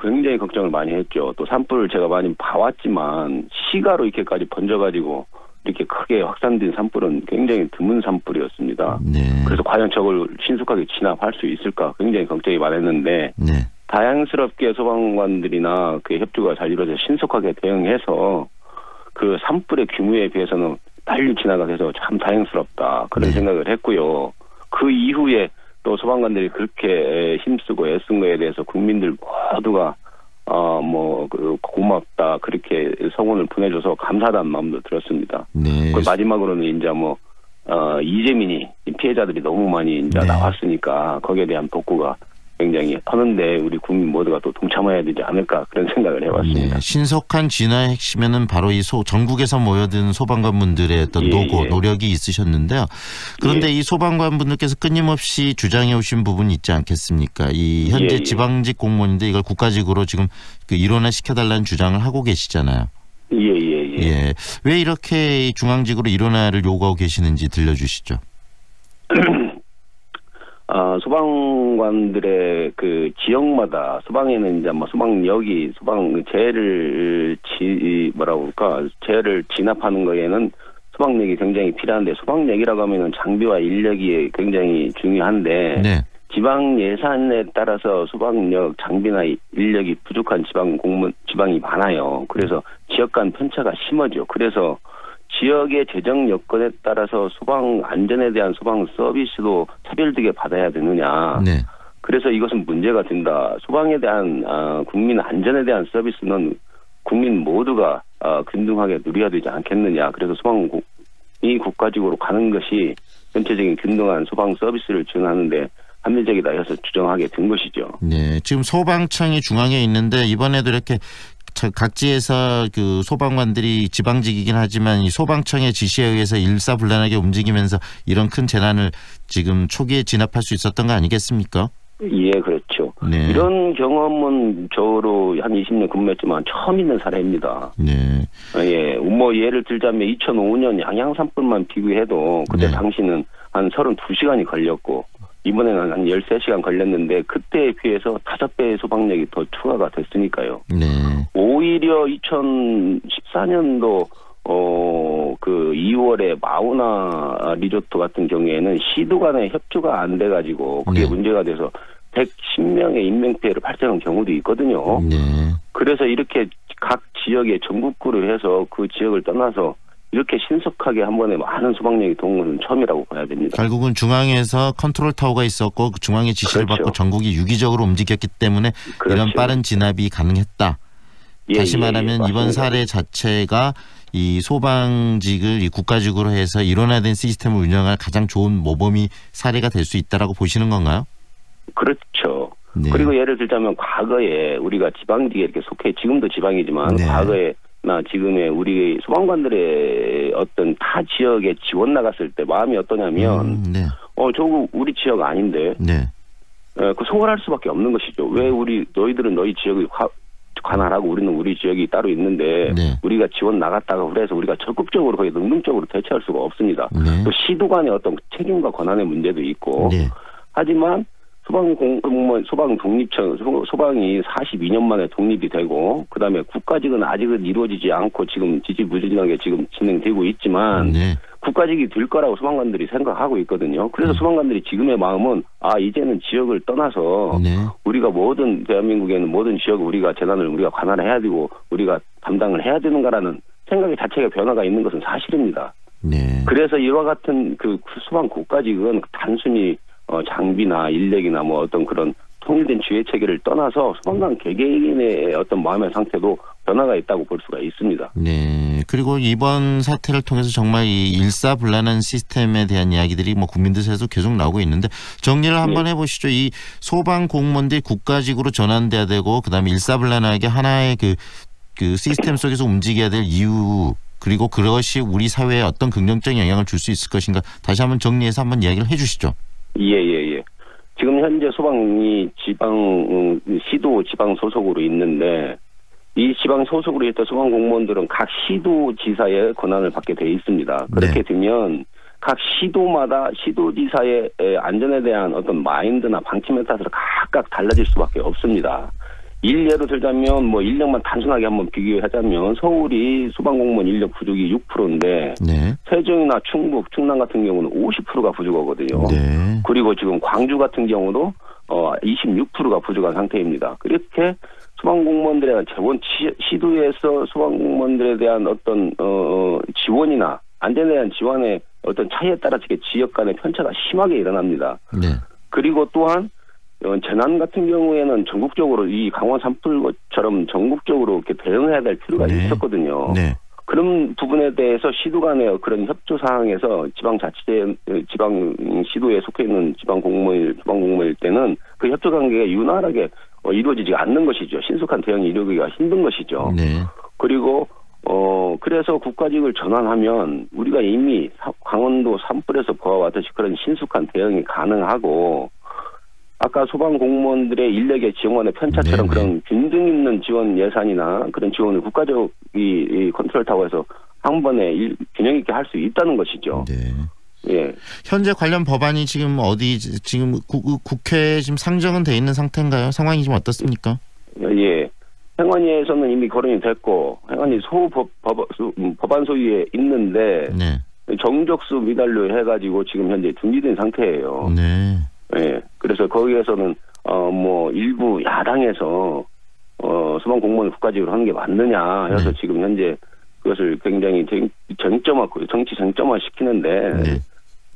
굉장히 걱정을 많이 했죠. 또 산불을 제가 많이 봐왔지만 시가로 이렇게까지 번져가지고 이렇게 크게 확산된 산불은 굉장히 드문 산불이었습니다. 네. 그래서 과연 저걸 신속하게 진압할 수 있을까 굉장히 걱정이 많았는데 네. 다양스럽게 소방관들이나 그 협조가 잘 이루어져 신속하게 대응해서 그 산불의 규모에 비해서는 빨리 진화가 돼서 참 다행스럽다 그런 생각을 했고요. 그 이후에 또 소방관들이 그렇게 힘쓰고 애쓴 거에 대해서 국민들 모두가 고맙다 그렇게 성원을 보내줘서 감사하다는 마음도 들었습니다. 네. 마지막으로는 이제 이재민이 피해자들이 너무 많이 이제 나왔으니까 거기에 대한 복구가 굉장히 하는데 우리 국민 모두가 또 동참해야 되지 않을까 그런 생각을 해봤습니다. 네, 신속한 진화의 핵심에는 바로 이 전국에서 모여든 소방관분들의 어떤 노력이 있으셨는데요. 그런데 이 소방관분들께서 끊임없이 주장해 오신 부분이 있지 않겠습니까? 이 현재 지방직 공무원인데 이걸 국가직으로 지금 일원화시켜달라는 주장을 하고 계시잖아요. 예. 왜 이렇게 중앙직으로 일원화를 요구하고 계시는지 들려주시죠. 소방관들의 그 지역마다 소방에는 이제 소방역이 재해를 진압하는 거에는 소방력이 굉장히 필요한데 소방력이라고 하면은 장비와 인력이 굉장히 중요한데 지방 예산에 따라서 소방력 장비나 인력이 부족한 지방이 많아요. 그래서 지역 간 편차가 심하죠. 그래서 지역의 재정 여건에 따라서 소방 안전에 대한 소방 서비스도 차별되게 받아야 되느냐. 그래서 이것은 문제가 된다. 소방에 대한 국민 안전에 대한 서비스는 국민 모두가 균등하게 누려야 되지 않겠느냐. 그래서 소방이 국가직으로 가는 것이 전체적인 균등한 소방 서비스를 지원하는데 합리적이다 해서 주장하게 된 것이죠. 네, 지금 소방청이 중앙에 있는데 이번에도 이렇게 각지에서 그 소방관들이 지방직이긴 하지만 이 소방청의 지시에 의해서 일사불란하게 움직이면서 이런 큰 재난을 지금 초기에 진압할 수 있었던 거 아니겠습니까? 예, 그렇죠. 네. 이런 경험은 저로 한 20년 근무했지만 처음 있는 사례입니다. 네. 예, 뭐 예를 들자면 2005년 양양 산불만 비교해도 그때 당시는 한 32시간이 걸렸고 이번에는 한 13시간 걸렸는데 그때에 비해서 5배의 소방력이 더 추가가 됐으니까요. 네. 오히려 2014년도 그 2월에 마우나 리조트 같은 경우에는 시도 간의 협조가 안 돼가지고 그게 문제가 돼서 110명의 인명피해를 발생한 경우도 있거든요. 그래서 이렇게 각 지역에 전국구를 해서 그 지역을 떠나서 이렇게 신속하게 한 번에 많은 소방력이 도는 것은 처음이라고 봐야 됩니다. 결국은 중앙에서 컨트롤 타워가 있었고 중앙의 지시를 받고 전국이 유기적으로 움직였기 때문에 이런 빠른 진압이 가능했다. 다시 말하면 이번 사례 자체가 이 소방직을 이 국가직으로 해서 일원화된 시스템을 운영할 가장 좋은 모범이 사례가 될 수 있다라고 보시는 건가요? 그렇죠. 그리고 예를 들자면 과거에 우리가 지방직에 이렇게 속해 지금도 지방이지만 과거에나 지금의 우리 소방관들의 어떤 타 지역에 지원 나갔을 때 마음이 어떠냐면 저거 우리 지역 아닌데 그 소홀할 수밖에 없는 것이죠. 왜 너희들은 너희 지역을 관할하고 우리는 우리 지역이 따로 있는데 우리가 지원 나갔다가 그래서 우리가 적극적으로 거의 능동적으로 대처할 수가 없습니다. 또 시도 간의 어떤 책임과 권한의 문제도 있고 하지만 소방 독립청 소방이 42년 만에 독립이 되고 그다음에 국가직은 아직은 이루어지지 않고 지금 지지부진하게 지금 진행되고 있지만 국가직이 될 거라고 소방관들이 생각하고 있거든요. 그래서 소방관들이 지금의 마음은 이제는 지역을 떠나서 우리가 모든 대한민국에는 모든 지역을 우리가 재난을 우리가 관할해야 되고 우리가 담당을 해야 되는가라는 생각의 자체가 변화가 있는 것은 사실입니다. 그래서 이와 같은 그 소방 국가직은 단순히 장비나 인력이나 뭐 어떤 그런 통일된 지휘 체계를 떠나서 소방관 개개인의 어떤 마음의 상태도 변화가 있다고 볼 수가 있습니다. 네. 그리고 이번 사태를 통해서 정말 이 일사불란한 시스템에 대한 이야기들이 뭐 국민들 사이에서 계속 나오고 있는데 정리를 한번 해보시죠. 이 소방 공무원들이 국가직으로 전환돼야 되고 그다음에 일사불란하게 하나의 그 시스템 속에서 움직여야 될 이유 그리고 그것이 우리 사회에 어떤 긍정적인 영향을 줄 수 있을 것인가 다시 한번 정리해서 한번 이야기를 해주시죠. 예. 지금 현재 소방이 시도 지방 소속으로 있는데 이 지방 소속으로 있던 소방 공무원들은 각 시도지사의 권한을 받게 돼 있습니다. 그렇게 되면 각 시도마다 시도지사의 안전에 대한 어떤 마인드나 방침에 따라서 각각 달라질 수밖에 없습니다. 예로 들자면 뭐 인력만 단순하게 한번 비교하자면 서울이 소방공무원 인력 부족이 6%인데 세종이나 충북, 충남 같은 경우는 50%가 부족하거든요. 그리고 지금 광주 같은 경우도 26%가 부족한 상태입니다. 그렇게 소방공무원들에 대한 재원 시도에서 소방공무원들에 대한 어떤 지원이나 안전에 대한 지원의 어떤 차이에 따라서 지역 간의 편차가 심하게 일어납니다. 그리고 또한 재난 같은 경우에는 전국적으로 이 강원 산불처럼 전국적으로 이렇게 대응해야 될 필요가 있었거든요. 그런 부분에 대해서 시도 간의 그런 협조 사항에서 지방 시도에 속해 있는 소방 공무원일 때는 그 협조 관계가 유난하게 이루어지지 않는 것이죠. 신속한 대응이 이루어지기가 힘든 것이죠. 그리고 그래서 국가직을 전환하면 우리가 이미 강원도 산불에서 보아왔듯이 그런 신속한 대응이 가능하고 아까 소방 공무원들의 인력의 지원의 편차처럼 그런 균등 있는 지원 예산이나 그런 지원을 국가적이 컨트롤 타워에서 한 번에 균형 있게 할 수 있다는 것이죠. 현재 관련 법안이 지금 지금 국회에 지금 상정은 돼 있는 상태인가요? 상황이 좀 어떻습니까? 행안위에서는 이미 거론이 됐고 행안위 법안 소위에 있는데 정적수 미달로 해가지고 지금 현재 준비된 상태예요. 그래서 거기에서는 뭐 일부 야당에서 소방 공무원 국가직으로 하는 게 맞느냐 해서 지금 현재 그것을 굉장히 정치 쟁점화 시키는데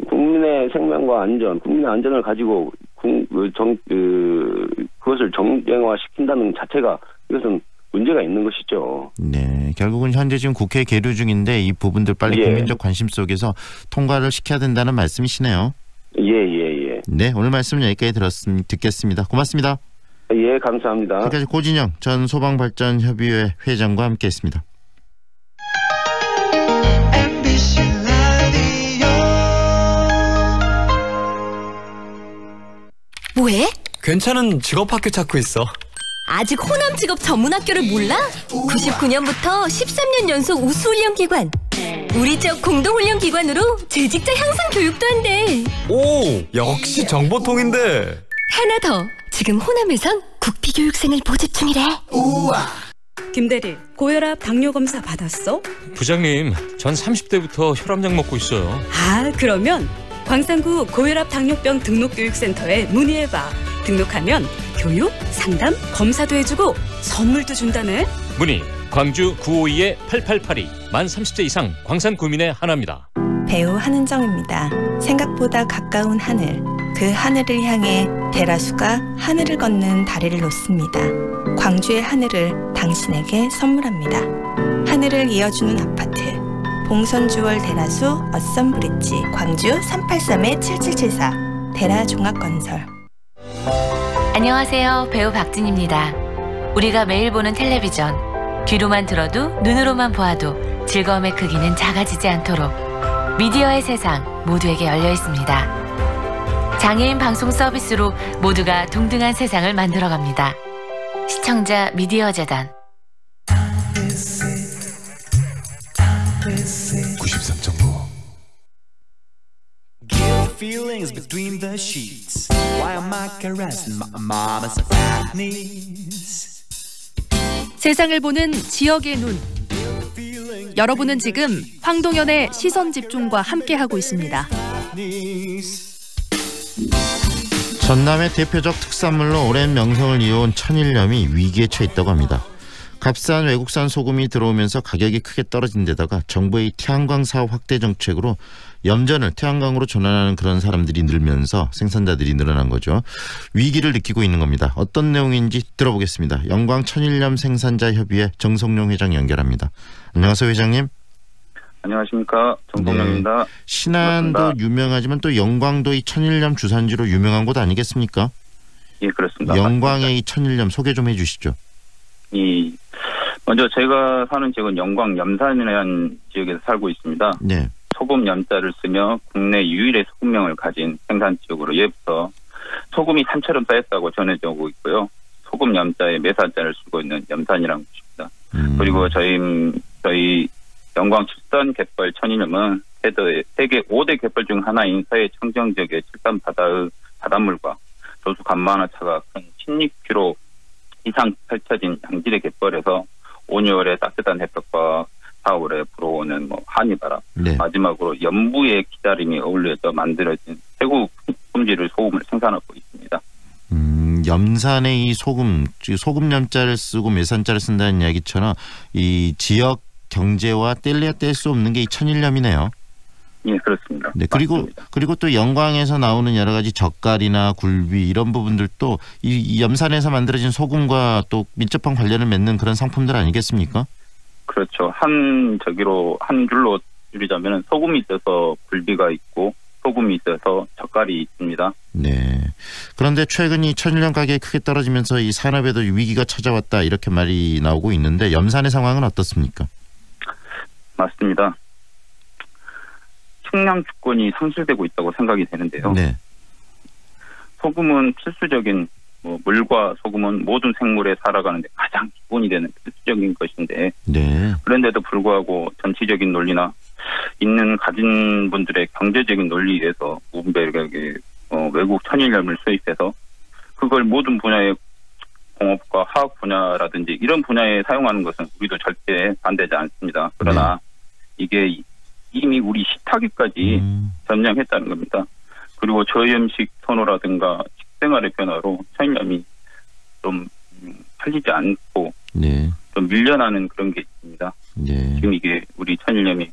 국민의 생명과 안전, 국민의 안전을 가지고 그것을 정쟁화 시킨다는 자체가 이것은 문제가 있는 것이죠. 결국은 현재 지금 국회에 계류 중인데 이 부분들 빨리 국민적 관심 속에서 통과를 시켜야 된다는 말씀이시네요. 예. 네, 오늘 말씀 여기까지 듣겠습니다. 고맙습니다. 예, 감사합니다. 지금까지 고진영 전 소방발전협의회 회장과 함께했습니다. 뭐해? 괜찮은 직업학교 찾고 있어. 아직 호남 직업 전문학교를 몰라? 99년부터 13년 연속 우수훈련기관. 우리 쪽 공동훈련기관으로 재직자 향상 교육도 한대. 오, 역시 정보통인데. 하나 더. 지금 호남에선 국비교육생을 모집 중이래. 우와. 김대리, 고혈압 당뇨 검사 받았어? 부장님, 전 30대부터 혈압약 먹고 있어요. 아, 그러면 광산구 고혈압 당뇨병 등록교육센터에 문의해봐. 등록하면 교육, 상담, 검사도 해주고 선물도 준다네. 문의 광주 952-8882 만 30대 이상 광산 구민의 하나입니다. 배우 한은정입니다. 생각보다 가까운 하늘, 그 하늘을 향해 대라수가 하늘을 걷는 다리를 놓습니다. 광주의 하늘을 당신에게 선물합니다. 하늘을 이어주는 아파트, 봉선주월 대라수 어썸브릿지 광주 383-7774 대라종합건설. 안녕하세요. 배우 박진입니다. 우리가 매일 보는 텔레비전, 귀로만 들어도 눈으로만 보아도 즐거움의 크기는 작아지지 않도록 미디어의 세상 모두에게 열려 있습니다. 장애인 방송 서비스로 모두가 동등한 세상을 만들어갑니다. 시청자 미디어 재단 93.9 Feelings between the sheets. Why am I caressing my mama's fat knees? 세상을 보는 지역의 눈. 여러분은 지금 황동현의 시선 집중과 함께하고 있습니다. 전남의 대표적 특산물로 오랜 명성을 이어온 천일염이 위기에 처해 있다고 합니다. 값싼 외국산 소금이 들어오면서 가격이 크게 떨어진 데다가 정부의 태양광 사업 확대 정책으로 염전을 태양광으로 전환하는 그런 사람들이 늘면서 생산자들이 늘어난 거죠. 위기를 느끼고 있는 겁니다. 어떤 내용인지 들어보겠습니다. 영광 천일염 생산자협의회 정성룡 회장 연결합니다. 안녕하세요, 회장님. 안녕하십니까, 정성룡입니다. 네. 신안도 반갑습니다. 유명하지만 또 영광도 이 천일염 주산지로 유명한 곳 아니겠습니까? 예, 그렇습니다. 영광의 이 천일염 소개 좀 해주시죠. 먼저 제가 사는 지역은 영광 염산이라는 지역에서 살고 있습니다. 네. 소금 염자를 쓰며 국내 유일의 소금명을 가진 생산 지역으로 예부터 소금이 산처럼 쌓였다고 전해져 오고 있고요. 소금 염자에 매사자를 쓰고 있는 염산이라는 곳입니다. 그리고 저희 영광 출산 갯벌 천일염은 세계 5대 갯벌 중 하나인 서해 청정 지역의 칠산 바다의 바닷물과 조수 간만화차가 큰 16km 이상 펼쳐진 양질의 갯벌에서 5, 6월에 따뜻한 햇볕과 4, 5월에 불어오는 한이바람, 네. 마지막으로 연부의 기다림이 어울려져 만들어진 태국 품질의 소금을 생산하고 있습니다. 염산의 이 소금, 소금염자를 쓰고 매산자를 쓴다는 이야기처럼 이 지역 경제와 뗄래야 뗄 수 없는 게 이 천일염이네요. 예, 그렇습니다. 네, 그리고 또 영광에서 나오는 여러 가지 젓갈이나 굴비 이런 부분들도 이 염산에서 만들어진 소금과 또 밀접한 관련을 맺는 그런 상품들 아니겠습니까? 그렇죠. 한 줄로 줄이자면 소금이 있어서 굴비가 있고 소금이 있어서 젓갈이 있습니다. 네. 그런데 최근 이 천일염 가격이 크게 떨어지면서 이 산업에도 위기가 찾아왔다 이렇게 말이 나오고 있는데 염산의 상황은 어떻습니까? 맞습니다. 식량 주권이 상실되고 있다고 생각이 되는데요. 네. 소금은 필수적인 물과 소금은 모든 생물에 살아가는데 가장 기본이 되는 필수적인 것인데 네. 그런데도 불구하고 정치적인 논리나 가진 분들의 경제적인 논리에 의해서 무분별하게 외국 천일염을 수입해서 그걸 모든 분야의 공업과 화학 분야라든지 이런 분야에 사용하는 것은 우리도 절대 반대하지 않습니다. 그러나 이게 이미 우리 식탁위까지 점령했다는 겁니다. 그리고 저염식 선호라든가 식생활의 변화로 천일염이 좀 팔리지 않고 좀 밀려나는 그런 게 있습니다. 지금 이게 우리 천일염이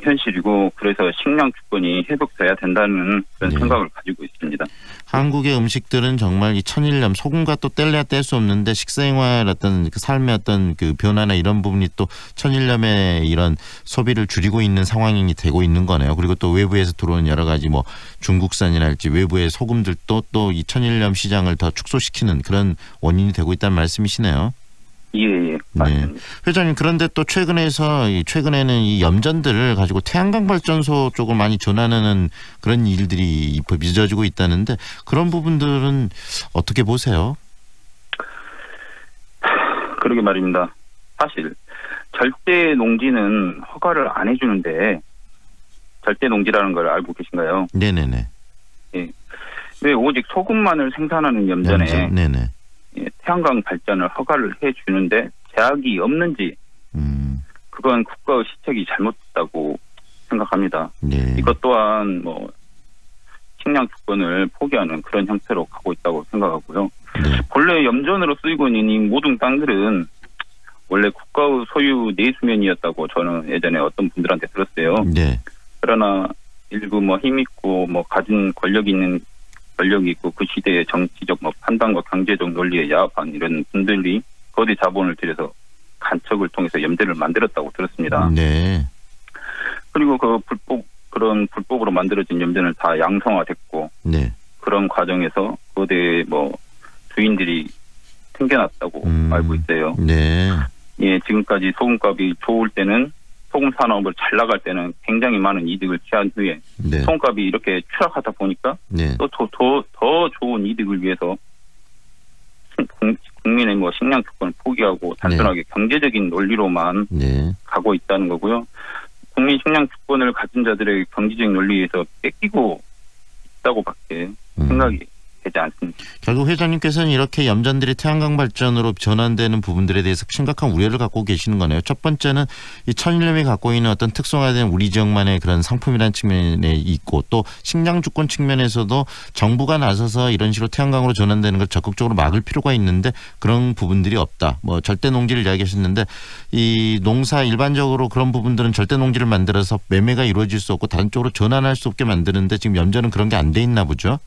현실이고 그래서 식량 주권이 회복돼야 된다는 그런 생각을 가지고 있습니다. 한국의 음식들은 정말 이 천일염 소금과 또 뗄래야 뗄 수 없는데 식생활 어떤 그 삶의 어떤 그 변화나 이런 부분이 또 천일염의 이런 소비를 줄이고 있는 상황이 되고 있는 거네요. 그리고 또 외부에서 들어오는 여러 가지 뭐 중국산이랄지 외부의 소금들도 또 이 천일염 시장을 더 축소시키는 그런 원인이 되고 있다는 말씀이시네요. 예, 맞습니다. 네. 회장님, 그런데 또 최근에는 이 염전들을 가지고 태양광 발전소 쪽을 많이 전환하는 그런 일들이 빚어지고 있다는데 그런 부분들은 어떻게 보세요? 그러게 말입니다. 사실 절대 농지는 허가를 안 해주는데 절대 농지라는 걸 알고 계신가요? 네네네. 예. 왜 오직 소금만을 생산하는 염전에 네네. 예, 태양광 발전을 허가를 해주는데 제약이 없는지 그건 국가의 시책이 잘못됐다고 생각합니다. 네. 이것 또한 뭐 식량 주권을 포기하는 그런 형태로 가고 있다고 생각하고요. 네. 본래 염전으로 쓰이고 있는 이 모든 땅들은 원래 국가의 소유 내수면이었다고 저는 예전에 어떤 분들한테 들었어요. 네. 그러나 일부 뭐 힘 있고 뭐 가진 권력이 있고 그 시대의 정치적 뭐 판단과 경제적 논리에 야합한 이런 분들이 거대 자본을 들여서 간척을 통해서 염전을 만들었다고 들었습니다. 네. 그리고 그런 불법으로 만들어진 염전을 다 양성화됐고 네. 그런 과정에서 거대 뭐 주인들이 생겨났다고 알고 있어요. 네. 예, 지금까지 소금값이 좋을 때는 소금 산업을 잘 나갈 때는 굉장히 많은 이득을 취한 후에 네. 소금값이 이렇게 추락하다 보니까 네. 또 더 좋은 이득을 위해서 국민의 뭐 식량 주권을 포기하고 단순하게 경제적인 논리로만 가고 있다는 거고요. 국민 식량 주권을 가진 자들의 경제적 논리에서 뺏기고 있다고밖에 생각이 되지 않습니다. 결국 회장님께서는 이렇게 염전들이 태양광 발전으로 전환되는 부분들에 대해서 심각한 우려를 갖고 계시는 거네요. 첫 번째는 이 천일염이 갖고 있는 어떤 특성화된 우리 지역만의 그런 상품이라는 측면에 있고 또 식량 주권 측면에서도 정부가 나서서 이런 식으로 태양광으로 전환되는 걸 적극적으로 막을 필요가 있는데 그런 부분들이 없다. 뭐 절대 농지를 이야기하셨는데 이 농사 일반적으로 그런 부분들은 절대 농지를 만들어서 매매가 이루어질 수 없고 다른 쪽으로 전환할 수 없게 만드는데 지금 염전은 그런 게 안 돼 있나 보죠?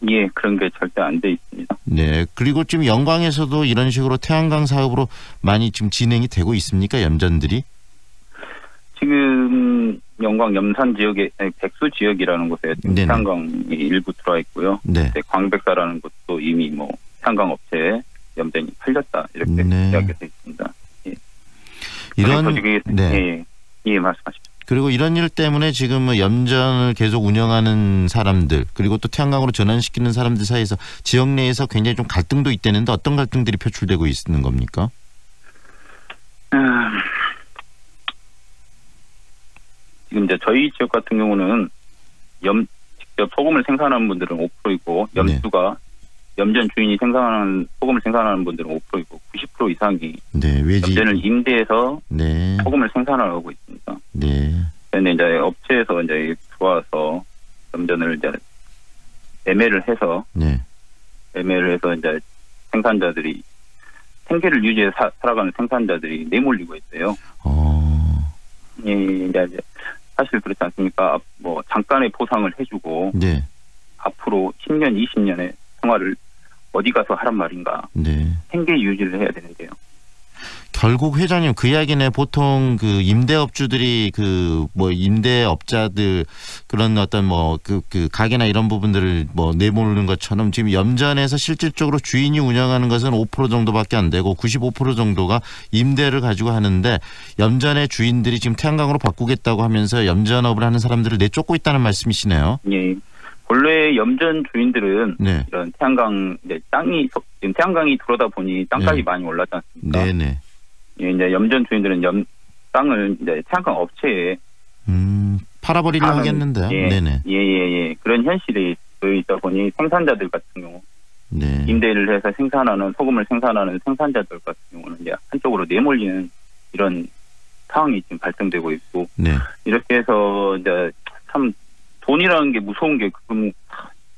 예, 그런 게 절대 안 돼 있습니다. 네, 그리고 지금 영광에서도 이런 식으로 태양광 사업으로 많이 지금 진행이 되고 있습니까, 염전들이? 지금 영광 염산 지역에 백수 지역이라는 곳에 태양광이 일부 들어와 있고요. 네. 광백사라는 곳도 이미 뭐 태양광 업체에 염전이 팔렸다 이렇게 이야기가 되어 있습니다. 예. 예, 말씀하십시오. 그리고 이런 일 때문에 지금 염전을 계속 운영하는 사람들 그리고 또 태양광으로 전환시키는 사람들 사이에서 지역 내에서 굉장히 좀 갈등도 있다는데 어떤 갈등들이 표출되고 있는 겁니까? 지금 이제 저희 지역 같은 경우는 직접 소금을 생산하는 분들은 5%이고 염주가 염전 주인이 소금을 생산하는 분들은 5%이고 90% 이상이 염전을 임대해서 소금을 생산하고 있습니다. 네. 그런데 이제 업체에서 이제 들어와서 염전을 이제 매매를 해서 이제 생산자들이 생계를 유지해 살아가는 생산자들이 내몰리고 있어요. 예, 이제 사실 그렇지 않습니까? 뭐 잠깐의 보상을 해주고 앞으로 10년, 20년의 생활을 어디 가서 하란 말인가. 생계 유지를 해야 되는데요. 결국 회장님 그 이야기는 보통 그 임대업주들이 그 뭐 임대업자들 그런 어떤 뭐 그 가게나 이런 부분들을 뭐 내모르는 것처럼 지금 염전에서 실질적으로 주인이 운영하는 것은 5% 정도밖에 안 되고 95% 정도가 임대를 가지고 하는데 염전의 주인들이 지금 태양광으로 바꾸겠다고 하면서 염전업을 하는 사람들을 내쫓고 있다는 말씀이시네요. 예. 본래 염전 주인들은 이런 태양광 지금 태양광이 들어오다 보니 땅값이 많이 올랐지 않습니까? 네네. 예, 이제 염전 주인들은 땅을 이제 태양광 업체에 팔아버리려고 하겠는데요. 네네. 예. 그런 현실이 있다 보니 생산자들 같은 경우 임대를 해서 소금을 생산하는 생산자들 같은 경우는 이제 한쪽으로 내몰리는 이런 상황이 지금 발생되고 있고 이렇게 해서 이제 참 돈이라는 게 무서운 게 그럼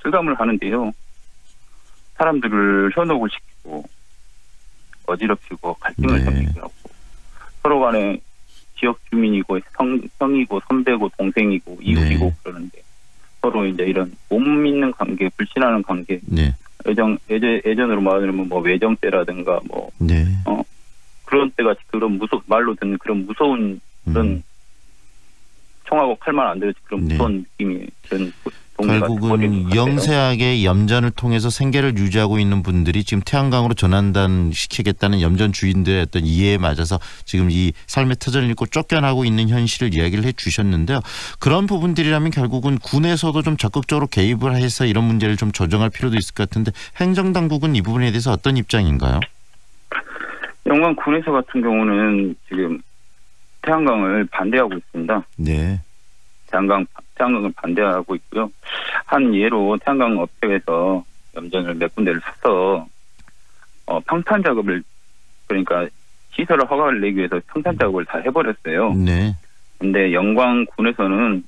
실감을 하는데요. 사람들을 현혹을 시키고 어지럽히고 갈등을 생기게 하고 서로 간에 지역 주민이고 형이고 선배고 동생이고 이웃이고 네. 그러는데 서로 이제 이런 못 믿는 관계, 불신하는 관계, 네. 예전으로 말하면 뭐 외정죄라든가 뭐 네. 그런 때가 그런 말로 듣는 그런 무서운 그런 총하고 칼만 안 들어지 그런 무서운 느낌이 그런 결국은 영세하게 염전을 통해서 생계를 유지하고 있는 분들이 지금 태양광으로 전환시키겠다는 염전 주인들의 어떤 이해에 맞아서 지금 이 삶의 터전을 잃고 쫓겨나고 있는 현실을 이야기를 해 주셨는데요. 그런 부분들이라면 결국은 군에서도 좀 적극적으로 개입을 해서 이런 문제를 좀 조정할 필요도 있을 것 같은데 행정당국은 이 부분에 대해서 어떤 입장인가요? 영광 군에서 같은 경우는 지금 태양광을 반대하고 있습니다. 네. 태양광을 반대하고 있고요. 한 예로 태양광 업체에서 염전을 몇 군데를 사서 평탄 작업을 그러니까 시설을 허가를 내기 위해서 평탄 작업을 다 해버렸어요. 네. 근데 영광군에서는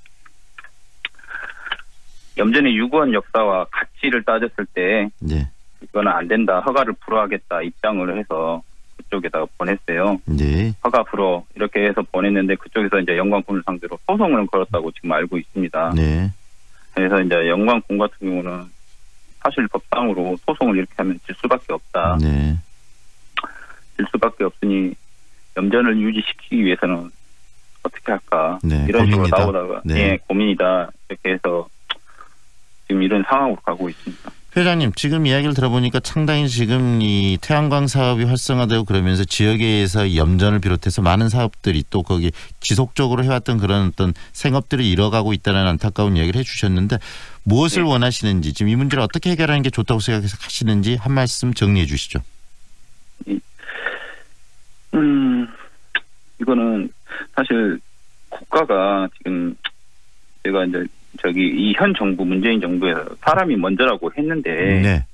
염전의 유구한 역사와 가치를 따졌을 때 네. 이거는 안 된다. 허가를 불허하겠다 입장을 해서 그쪽에다가 보냈어요. 네. 허가 불허 이렇게 해서 보냈는데 그쪽에서 이제 영광군을 상대로 소송을 걸었다고 지금 알고 있습니다. 네. 그래서 이제 영광군 같은 경우는 사실 법상으로 소송을 이렇게 하면 질 수밖에 없다. 네. 질 수밖에 없으니 염전을 유지시키기 위해서는 어떻게 할까 네, 이런 식으로 고민이다. 나오다가 네. 예, 고민이다 이렇게 해서 지금 이런 상황으로 가고 있습니다. 회장님 지금 이야기를 들어보니까 상당히 지금 이 태양광 사업이 활성화되고 그러면서 지역에서 염전을 비롯해서 많은 사업들이 또 거기 지속적으로 해왔던 그런 어떤 생업들을 잃어가고 있다는 안타까운 이야기를 해주셨는데 무엇을 원하시는지 지금 이 문제를 어떻게 해결하는 게 좋다고 생각하시는지 한 말씀 정리해 주시죠. 이거는 사실 국가가 지금 제가 이제 이 현 정부 문재인 정부에서 사람이 먼저라고 했는데 네.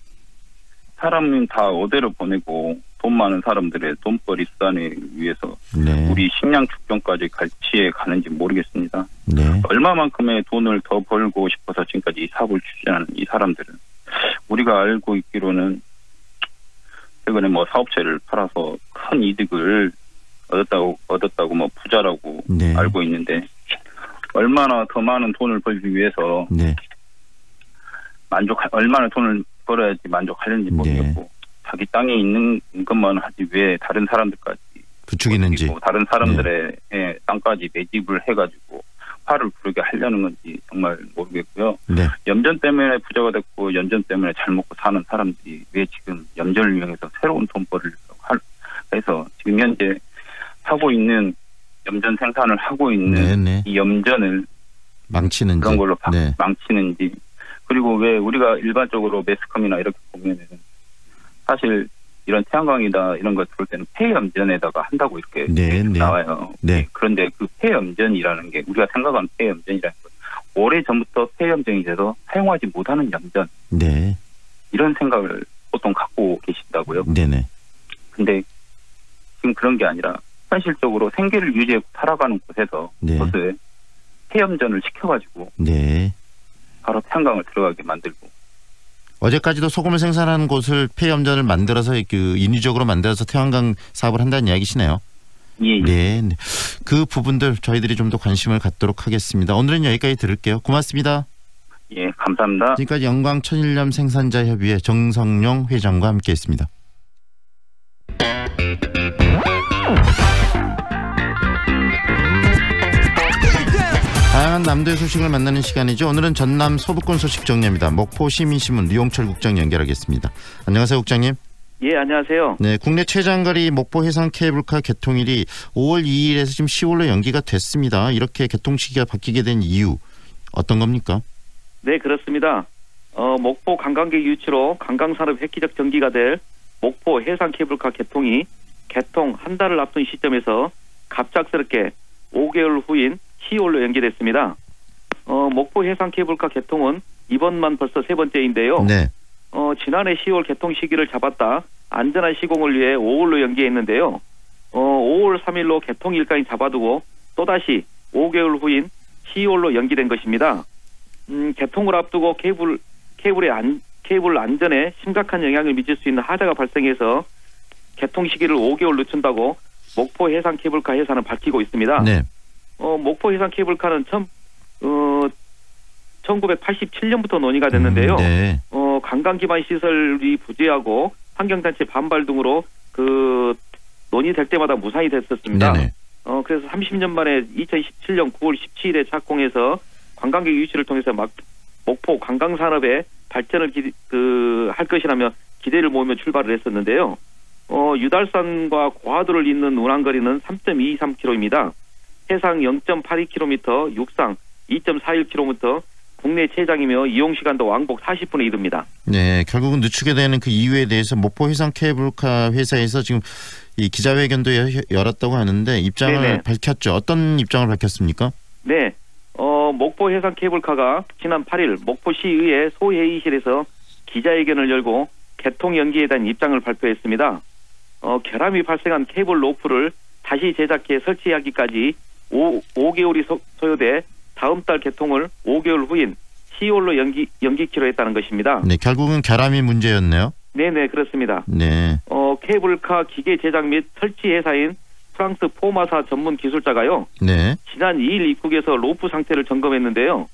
사람은 다 어디로 보내고 돈 많은 사람들의 돈벌이 수단에 위해서 네. 우리 식량 축전까지 갈치에 가는지 모르겠습니다. 네. 얼마만큼의 돈을 더 벌고 싶어서 지금까지 이 사업을 추진하는 이 사람들은 우리가 알고 있기로는 최근에 뭐 사업체를 팔아서 큰 이득을 얻었다고 뭐 부자라고 네. 알고 있는데 얼마나 더 많은 돈을 벌기 위해서 네. 얼마나 돈을 벌어야지 만족하려는지 모르겠고 자기 땅에 있는 것만 하지 왜 다른 사람들까지 부추기는지 다른 사람들의 땅까지 매집을 해가지고 화를 부르게 하려는 건지 정말 모르겠고요. 네. 염전 때문에 부자가 됐고 염전 때문에 잘 먹고 사는 사람들이 왜 지금 염전을 이용해서 새로운 돈벌이를 해서 지금 현재 하고 있는 염전 생산을 하고 있는 네네. 이 염전을 망치는지 그런 걸로 네. 망치는지 그리고 왜 우리가 일반적으로 매스컴이나 이렇게 보면은 사실 이런 태양광이다 이런 거 들을 때는 폐염전에다가 한다고 이렇게 네, 네. 나와요. 네. 그런데 그 폐염전이라는 게 우리가 생각하는 폐염전이라는 건 오래 전부터 폐염전이 돼서 사용하지 못하는 염전 네. 이런 생각을 보통 갖고 계신다고요. 네네. 근데 지금 그런 게 아니라 현실적으로 생계를 유지해 살아가는 곳에서 네. 그것을 폐염전을 시켜가지고 네. 바로 태양광을 들어가게 만들고 어제까지도 소금을 생산하는 곳을 폐염전을 만들어서 인위적으로 만들어서 태양광 사업을 한다는 이야기시네요. 예. 네. 그 부분들 저희들이 좀 더 관심을 갖도록 하겠습니다. 오늘은 여기까지 들을게요. 고맙습니다. 예, 감사합니다. 지금까지 영광 천일염 생산자협의회 정성용 회장과 함께했습니다. 다양한 남도의 소식을 만나는 시간이죠. 오늘은 전남 서부권 소식 정리합니다. 목포 시민신문 류용철 국장 연결하겠습니다. 안녕하세요, 국장님. 예, 안녕하세요. 네, 국내 최장거리 목포 해상 케이블카 개통일이 5월 2일에서 지금 10월로 연기가 됐습니다. 이렇게 개통 시기가 바뀌게 된 이유 어떤 겁니까? 네, 그렇습니다. 목포 관광객 유치로 관광산업 획기적 전기가 될 목포 해상 케이블카 개통이 개통 한 달을 앞둔 시점에서 갑작스럽게 5개월 후인 10월로 연기됐습니다. 목포 해상 케이블카 개통은 이번만 벌써 세 번째인데요. 네. 지난해 10월 개통 시기를 잡았다 안전한 시공을 위해 5월로 연기했는데요. 5월 3일로 개통 일까지 잡아두고 또다시 5개월 후인 10월로 연기된 것입니다. 개통을 앞두고 케이블 안전에 심각한 영향을 미칠 수 있는 하자가 발생해서 개통 시기를 5개월 늦춘다고 목포 해상 케이블카 회사는 밝히고 있습니다. 네. 목포 해상 케이블카는 1987년부터 논의가 됐는데요. 네. 관광 기반 시설이 부재하고 환경단체 반발 등으로 그 논의될 때마다 무산이 됐었습니다. 네네. 그래서 30년 만에 2017년 9월 17일에 착공해서 관광객 유치를 통해서 목포 관광산업의 발전을 할 것이라며 기대를 모으며 출발을 했었는데요. 유달산과 고하도를 잇는 운항거리는 3.23km입니다. 해상 0.82km, 육상 2.41km, 국내 최장이며 이용시간도 왕복 40분에 이릅니다. 네, 결국은 늦추게 되는 그 이유에 대해서 목포 해상 케이블카 회사에서 지금 이 기자회견도 열었다고 하는데 입장을 네네. 밝혔죠. 어떤 입장을 밝혔습니까? 네, 목포 해상 케이블카가 지난 8일 목포시의회 소회의실에서 기자회견을 열고 개통 연기에 대한 입장을 발표했습니다. 결함이 발생한 케이블 로프를 다시 제작해 설치하기까지 5개월이 소요돼 다음 달 개통을 5개월 후인 10월로 연기키로 했다는 것입니다. 네, 결국은 결함이 문제였네요. 네네, 그렇습니다. 네. 케이블카 기계 제작 및 설치 회사인 프랑스 포마사 전문 기술자가요. 네. 지난 2일 입국에서 로프 상태를 점검했는데요.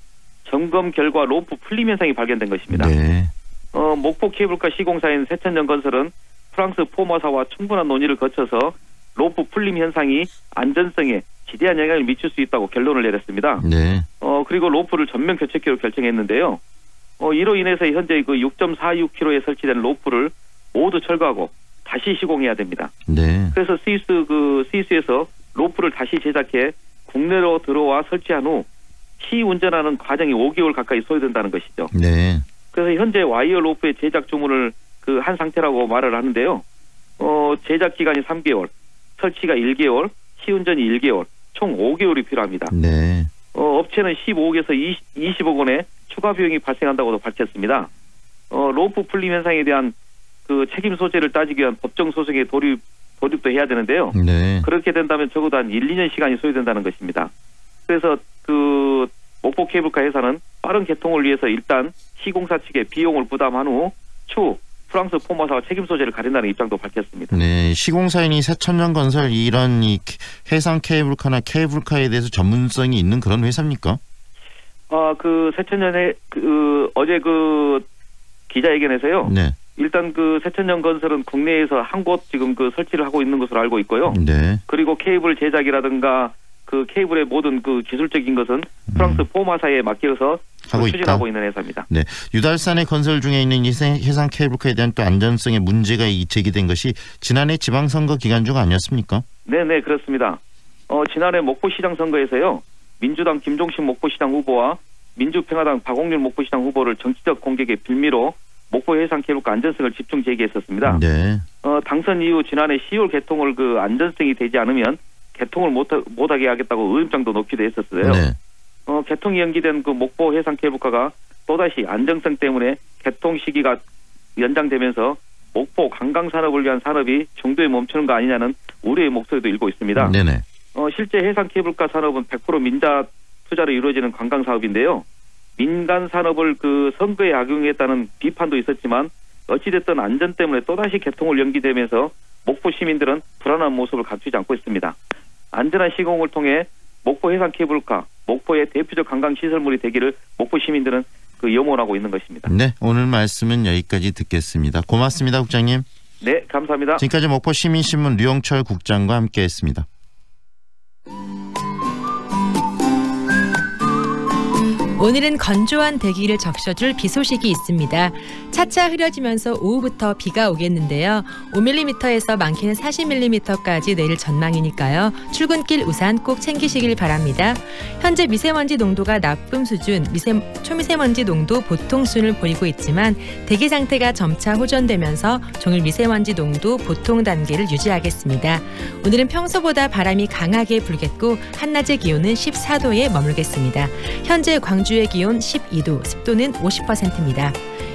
점검 결과 로프 풀림 현상이 발견된 것입니다. 네. 목포 케이블카 시공사인 세천연건설은 프랑스 포마사와 충분한 논의를 거쳐서 로프 풀림 현상이 안전성에 지대한 영향을 미칠 수 있다고 결론을 내렸습니다. 네. 그리고 로프를 전면 교체키로 결정했는데요. 이로 인해서 현재 그 6.46km에 설치된 로프를 모두 철거하고 다시 시공해야 됩니다. 네. 그래서 스위스에서 로프를 다시 제작해 국내로 들어와 설치한 후 시운전하는 과정이 5개월 가까이 소요된다는 것이죠. 네. 그래서 현재 와이어 로프의 제작 주문을 한 상태라고 말을 하는데요. 제작 기간이 3개월, 설치가 1개월, 시운전이 1개월, 총 5개월이 필요합니다. 네. 업체는 15억에서 20억 원의 추가 비용이 발생한다고도 밝혔습니다. 로프 풀림 현상에 대한 그 책임 소재를 따지기 위한 법정 소송에 돌입도 해야 되는데요. 네. 그렇게 된다면 적어도 한 1, 2년 시간이 소요된다는 것입니다. 그래서 그 목포 케이블카 회사는 빠른 개통을 위해서 일단 시공사 측에 비용을 부담한 후 추후 프랑스 포마사와 책임 소재를 가린다는 입장도 밝혔습니다. 네, 시공사인이 세천연건설 이런 이 해상 케이블카나 케이블카에 대해서 전문성이 있는 그런 회사입니까? 그 세천연의 어제 그 기자회견에서요. 네. 일단 그 세천연건설은 국내에서 한 곳 지금 그 설치를 하고 있는 것으로 알고 있고요. 네. 그리고 케이블 제작이라든가 그 케이블의 모든 그 기술적인 것은 프랑스 포마사에 맡겨서 추진하고 있는 회사입니다. 네, 유달산의 건설 중에 있는 해상 케이블카에 대한 또 안전성의 문제가 제기된 것이 지난해 지방선거 기간 중 아니었습니까? 네, 그렇습니다. 지난해 목포시장 선거에서요. 민주당 김종신 목포시장 후보와 민주평화당 박홍률 목포시장 후보를 정치적 공격의 빌미로 목포 해상 케이블카 안전성을 집중 제기했었습니다. 네. 당선 이후 지난해 10월 개통을 그 안전성이 되지 않으면 개통을 못하게 하겠다고 의혹장도 놓기도 했었어요. 네. 개통이 연기된 그 목포 해상 케이블카가 또다시 안정성 때문에 개통 시기가 연장되면서 목포 관광산업을 위한 산업이 중도에 멈추는 거 아니냐는 우려의 목소리도 일고 있습니다. 네네. 실제 해상 케이블카 산업은 100% 민자 투자로 이루어지는 관광 사업인데요. 민간 산업을 그 선거에 악용했다는 비판도 있었지만 어찌됐든 안전 때문에 또다시 개통을 연기되면서 목포 시민들은 불안한 모습을 갖추지 않고 있습니다. 안전한 시공을 통해 목포 해상 케이블카, 목포의 대표적 관광 시설물이 되기를 목포 시민들은 그 염원하고 있는 것입니다. 네, 오늘 말씀은 여기까지 듣겠습니다. 고맙습니다, 국장님. 네, 감사합니다. 지금까지 목포 시민신문 류영철 국장과 함께했습니다. 오늘은 건조한 대기를 적셔줄 비 소식이 있습니다. 차차 흐려지면서 오후부터 비가 오겠는데요. 5mm에서 많게는 40mm까지 내릴 전망이니까요. 출근길 우산 꼭 챙기시길 바랍니다. 현재 미세먼지 농도가 나쁨 수준, 초미세먼지 농도 보통 수준을 보이고 있지만 대기 상태가 점차 호전되면서 종일 미세먼지 농도 보통 단계를 유지하겠습니다. 오늘은 평소보다 바람이 강하게 불겠고 한낮의 기온은 14도에 머물겠습니다. 현재 광주의 기온 12도, 습도는 50%입니다.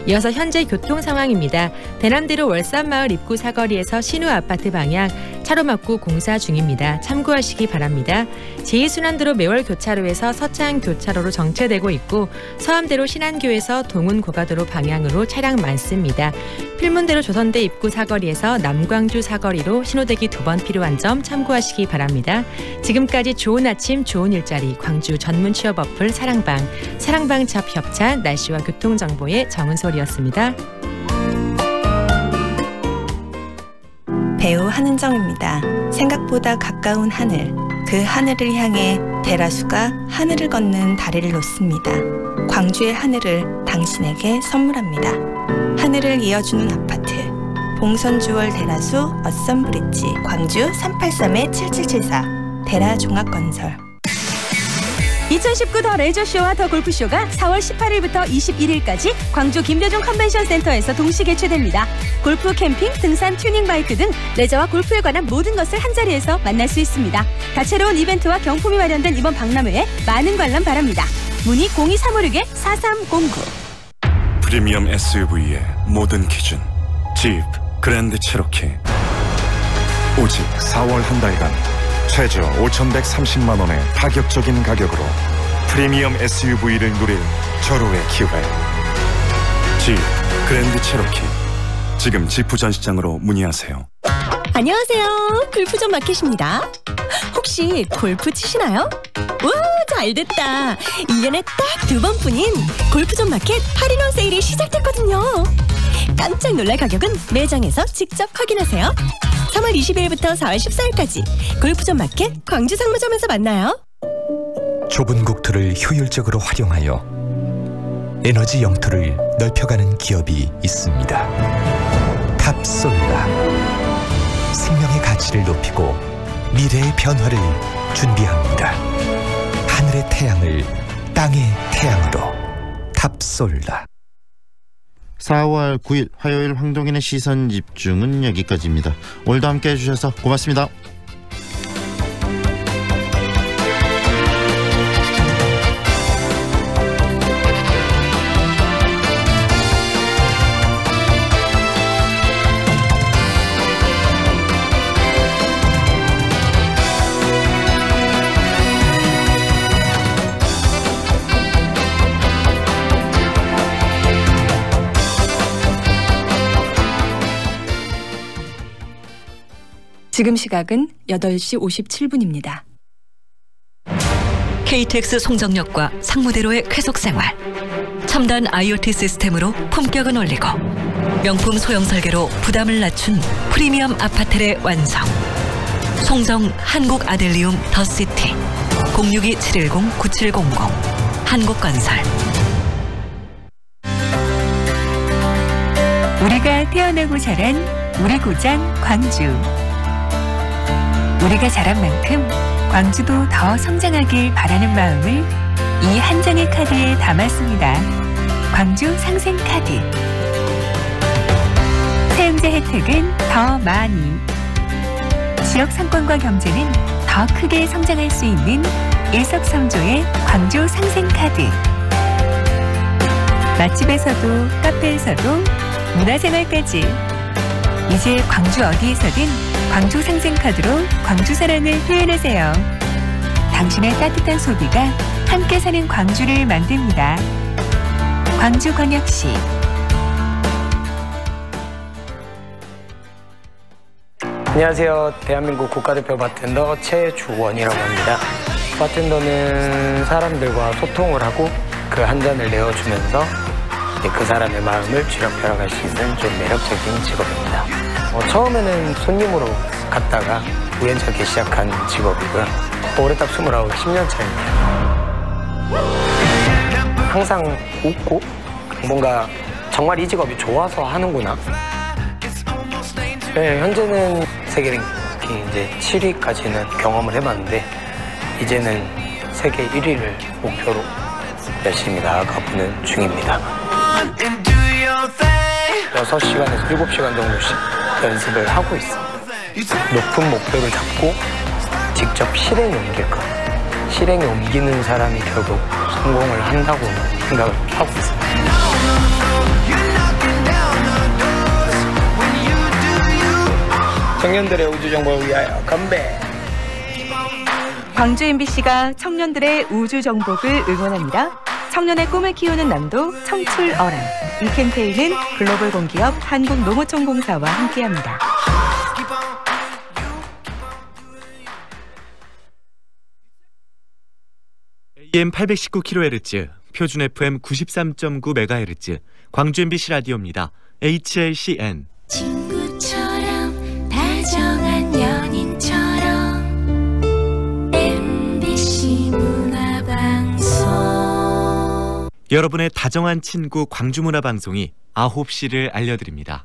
이어서 현재 교통 상황입니다. 대남대로 월산마을 입구 사거리에서 신우 아파트 방향 차로 막고 공사 중입니다. 참고하시기 바랍니다. 제2순환도로 매월 교차로에서 서창 교차로로 정체되고 있고 서암대로 신안교에서 동운 고가도로 방향으로 차량 많습니다. 필문대로 조선대 입구 사거리에서 남광주 사거리로 신호대기 2번 필요한 점 참고하시기 바랍니다. 지금까지 좋은 아침 좋은 일자리 광주 전문 취업 어플 사랑방 잡 협찬 날씨와 교통정보의 정은솔이었습니다. 배우 한은정입니다. 생각보다 가까운 하늘, 그 하늘을 향해 대라수가 하늘을 걷는 다리를 놓습니다. 광주의 하늘을 당신에게 선물합니다. 하늘을 이어주는 아파트, 봉선주월 대라수 어썸브릿지 광주 383-7774 대라종합건설. 2019 더 레저쇼와 더 골프쇼가 4월 18일부터 21일까지 광주 김대중 컨벤션센터에서 동시 개최됩니다. 골프, 캠핑, 등산, 튜닝 바이크 등 레저와 골프에 관한 모든 것을 한자리에서 만날 수 있습니다. 다채로운 이벤트와 경품이 마련된 이번 박람회에 많은 관람 바랍니다. 문의 02356-4309. 프리미엄 SUV의 모든 기준 집 그랜드 체로키. 오직 4월 한 달간 최저 5,130만 원의 파격적인 가격으로 프리미엄 SUV를 누릴 절호의 기회. 집 그랜드 체로키. 지금 지프 전시장으로 문의하세요. 안녕하세요. 골프존 마켓입니다. 혹시 골프 치시나요? 와, 잘됐다. 1년에 딱 2번뿐인 골프존 마켓 할인원 세일이 시작됐거든요. 깜짝 놀랄 가격은 매장에서 직접 확인하세요. 3월 20일부터 4월 14일까지 골프존 마켓 광주 상무점에서 만나요. 좁은 국토를 효율적으로 활용하여 에너지 영토를 넓혀가는 기업이 있습니다. 탑솔라. 생명의 가치를 높이고 미래의 변화를 준비합니다. 하늘의 태양을 땅의 태양으로. 탑솔라. 4월 9일 화요일 황동인의 시선집중은 여기까지입니다. 오늘도 함께해 주셔서 고맙습니다. 지금 시각은 8시 57분입니다. KTX 송정역과 상무대로의 쾌속생활. 첨단 IoT 시스템으로 품격은 올리고 명품 소형 설계로 부담을 낮춘 프리미엄 아파트의 완성. 송정 한국 아델리움 더시티 062-710-9700 한국건설. 우리가 태어나고 자란 우리 고장 광주. 우리가 자란 만큼 광주도 더 성장하길 바라는 마음을 이 한 장의 카드에 담았습니다. 광주 상생카드. 사용자 혜택은 더 많이. 지역 상권과 경제는 더 크게 성장할 수 있는 일석삼조의 광주 상생카드. 맛집에서도 카페에서도 문화생활까지. 이제 광주 어디에서든 광주 상생카드로 광주 사랑을 표현하세요. 당신의 따뜻한 소비가 함께 사는 광주를 만듭니다. 광주광역시. 안녕하세요. 대한민국 국가대표 바텐더 최주원이라고 합니다. 바텐더는 사람들과 소통을 하고 그 한 잔을 내어주면서 그 사람의 마음을 쥐락펴락할 수 있는 좀 매력적인 직업입니다. 처음에는 손님으로 갔다가 우연찮게 시작한 직업이고요. 올해 딱 29, 10년 차입니다. 항상 웃고 뭔가 정말 이 직업이 좋아서 하는구나. 네, 현재는 세계 랭킹 이제 7위까지는 경험을 해봤는데 이제는 세계 1위를 목표로 열심히 나아가보는 중입니다. 6시간에서 7시간 정도씩 연습을 하고 있습니다. 높은 목표를 잡고 직접 실행에 옮길 것. 실행에 옮기는 사람이 결국 성공을 한다고 생각을 하고 있습니다. 청년들의 우주 정보를 위하여 건배. 광주 MBC가 청년들의 우주 정복을 응원합니다. 청년의 꿈을 키우는 남도 청출어람. 이 캠페인은 글로벌 공기업 한국농어촌공사와 함께합니다. AM 819kHz, 표준 FM 93.9MHz, 광주 MBC 라디오입니다. HLCN. 친구처럼 다정한 연인처럼 MBC 문화방송. 여러분의 다정한 친구 광주문화방송이 9시를 알려드립니다.